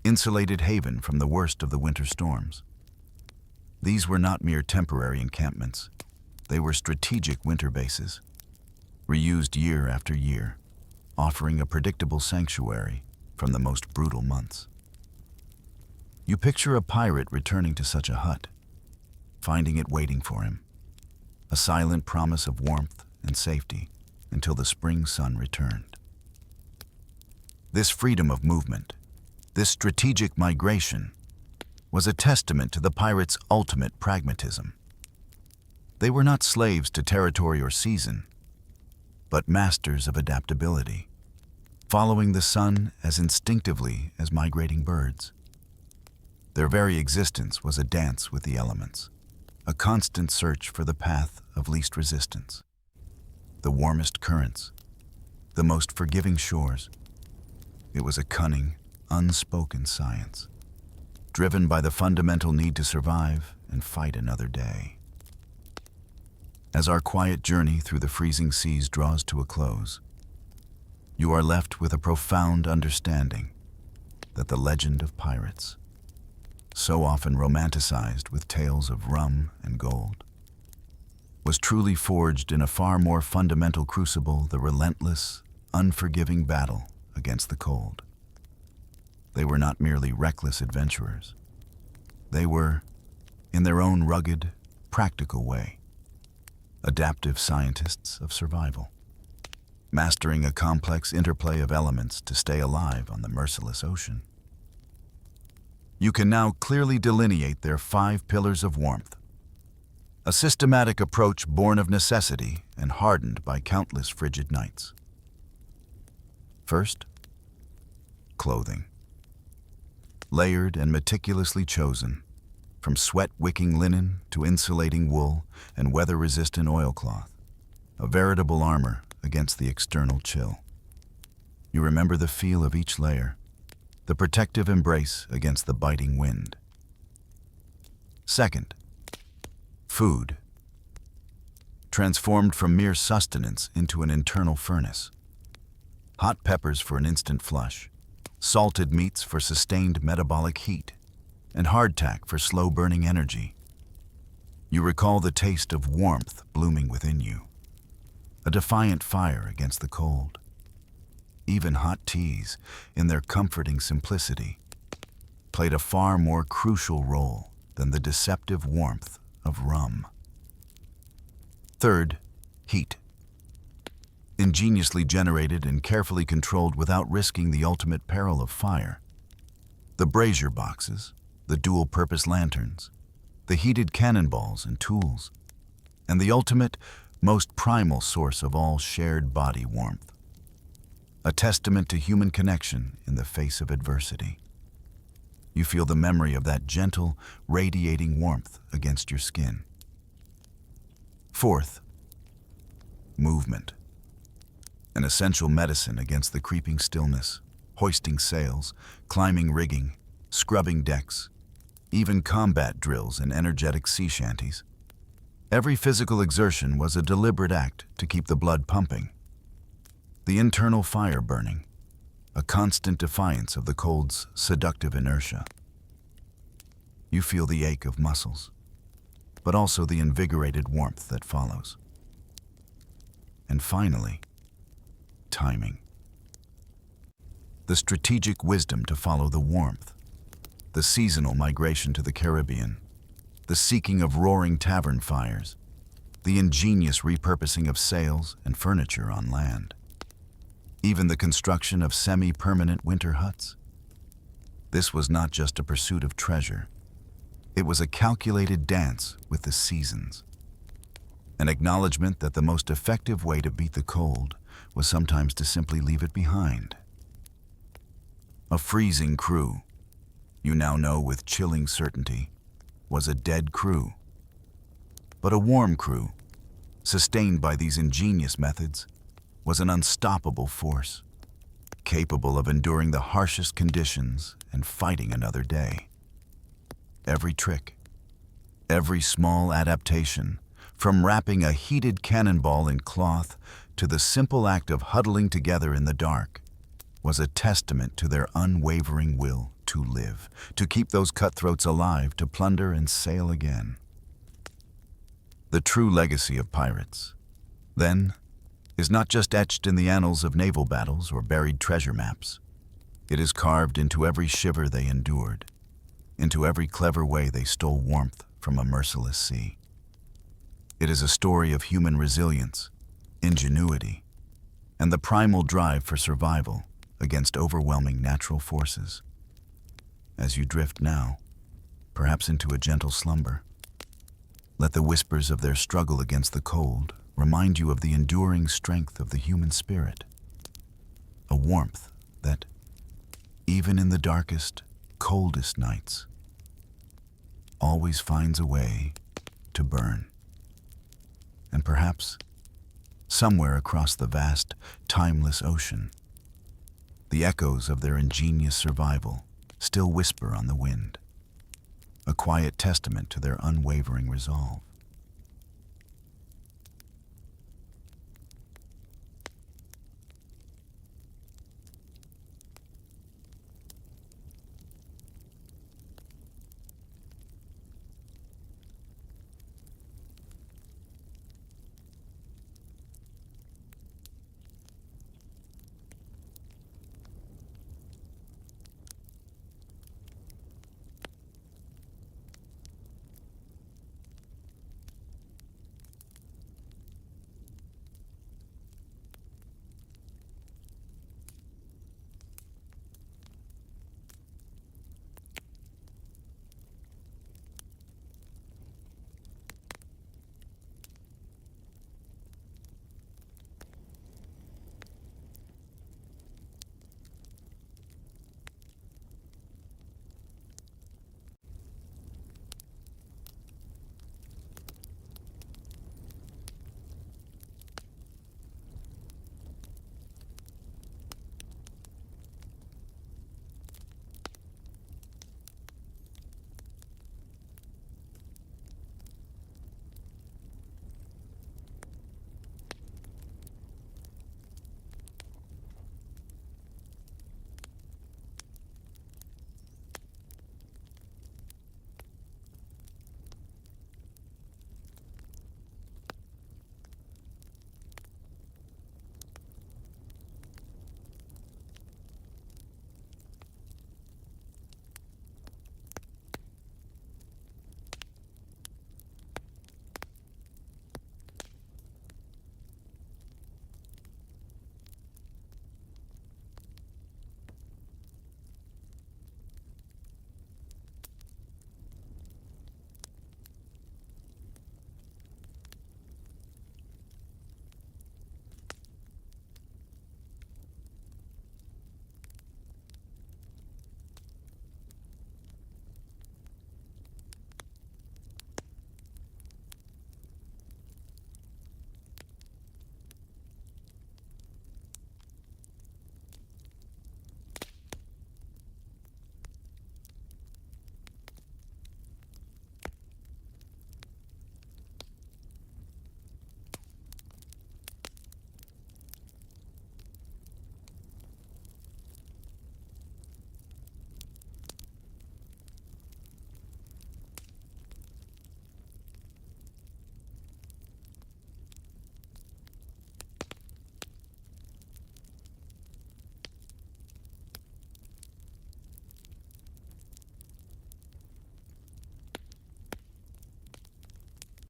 insulated haven from the worst of the winter storms. These were not mere temporary encampments. They were strategic winter bases, reused year after year, offering a predictable sanctuary from the most brutal months. You picture a pirate returning to such a hut, finding it waiting for him, a silent promise of warmth and safety until the spring sun returned. This freedom of movement, this strategic migration, was a testament to the pirates' ultimate pragmatism. They were not slaves to territory or season, but masters of adaptability, following the sun as instinctively as migrating birds. Their very existence was a dance with the elements, a constant search for the path of least resistance. The warmest currents, the most forgiving shores. It was a cunning, unspoken science, driven by the fundamental need to survive and fight another day. As our quiet journey through the freezing seas draws to a close, you are left with a profound understanding that the legend of pirates, so often romanticized with tales of rum and gold, was truly forged in a far more fundamental crucible, the relentless, unforgiving battle against the cold. They were not merely reckless adventurers. They were, in their own rugged, practical way, adaptive scientists of survival, mastering a complex interplay of elements to stay alive on the merciless ocean. You can now clearly delineate their 5 pillars of warmth, a systematic approach born of necessity and hardened by countless frigid nights. First, clothing. Layered and meticulously chosen, from sweat-wicking linen to insulating wool and weather-resistant oilcloth, a veritable armor against the external chill. You remember the feel of each layer, the protective embrace against the biting wind. Second, food. Transformed from mere sustenance into an internal furnace. Hot peppers for an instant flush, salted meats for sustained metabolic heat, and hardtack for slow-burning energy. You recall the taste of warmth blooming within you, a defiant fire against the cold. Even hot teas, in their comforting simplicity, played a far more crucial role than the deceptive warmth of rum. Third, heat. Ingeniously generated and carefully controlled without risking the ultimate peril of fire. The brazier boxes, the dual-purpose lanterns, the heated cannonballs and tools, and the ultimate, most primal source of all shared body warmth. A testament to human connection in the face of adversity. You feel the memory of that gentle, radiating warmth against your skin. Fourth, movement. An essential medicine against the creeping stillness, hoisting sails, climbing rigging, scrubbing decks, even combat drills and energetic sea shanties. Every physical exertion was a deliberate act to keep the blood pumping, the internal fire burning, a constant defiance of the cold's seductive inertia. You feel the ache of muscles, but also the invigorated warmth that follows. And finally, timing. The strategic wisdom to follow the warmth, the seasonal migration to the Caribbean, the seeking of roaring tavern fires, the ingenious repurposing of sails and furniture on land, even the construction of semi-permanent winter huts. This was not just a pursuit of treasure. It was a calculated dance with the seasons, an acknowledgement that the most effective way to beat the cold was sometimes to simply leave it behind. A freezing crew, you now know with chilling certainty, was a dead crew. But a warm crew, sustained by these ingenious methods, was an unstoppable force, capable of enduring the harshest conditions and fighting another day. Every trick, every small adaptation, from wrapping a heated cannonball in cloth to the simple act of huddling together in the dark, was a testament to their unwavering will to live, to keep those cutthroats alive, to plunder and sail again. The true legacy of pirates, then, is not just etched in the annals of naval battles or buried treasure maps. It is carved into every shiver they endured, into every clever way they stole warmth from a merciless sea. It is a story of human resilience, ingenuity, and the primal drive for survival against overwhelming natural forces. As you drift now, perhaps into a gentle slumber, let the whispers of their struggle against the cold remind you of the enduring strength of the human spirit, a warmth that, even in the darkest, coldest nights, always finds a way to burn. And perhaps, somewhere across the vast, timeless ocean, the echoes of their ingenious survival still whisper on the wind, a quiet testament to their unwavering resolve.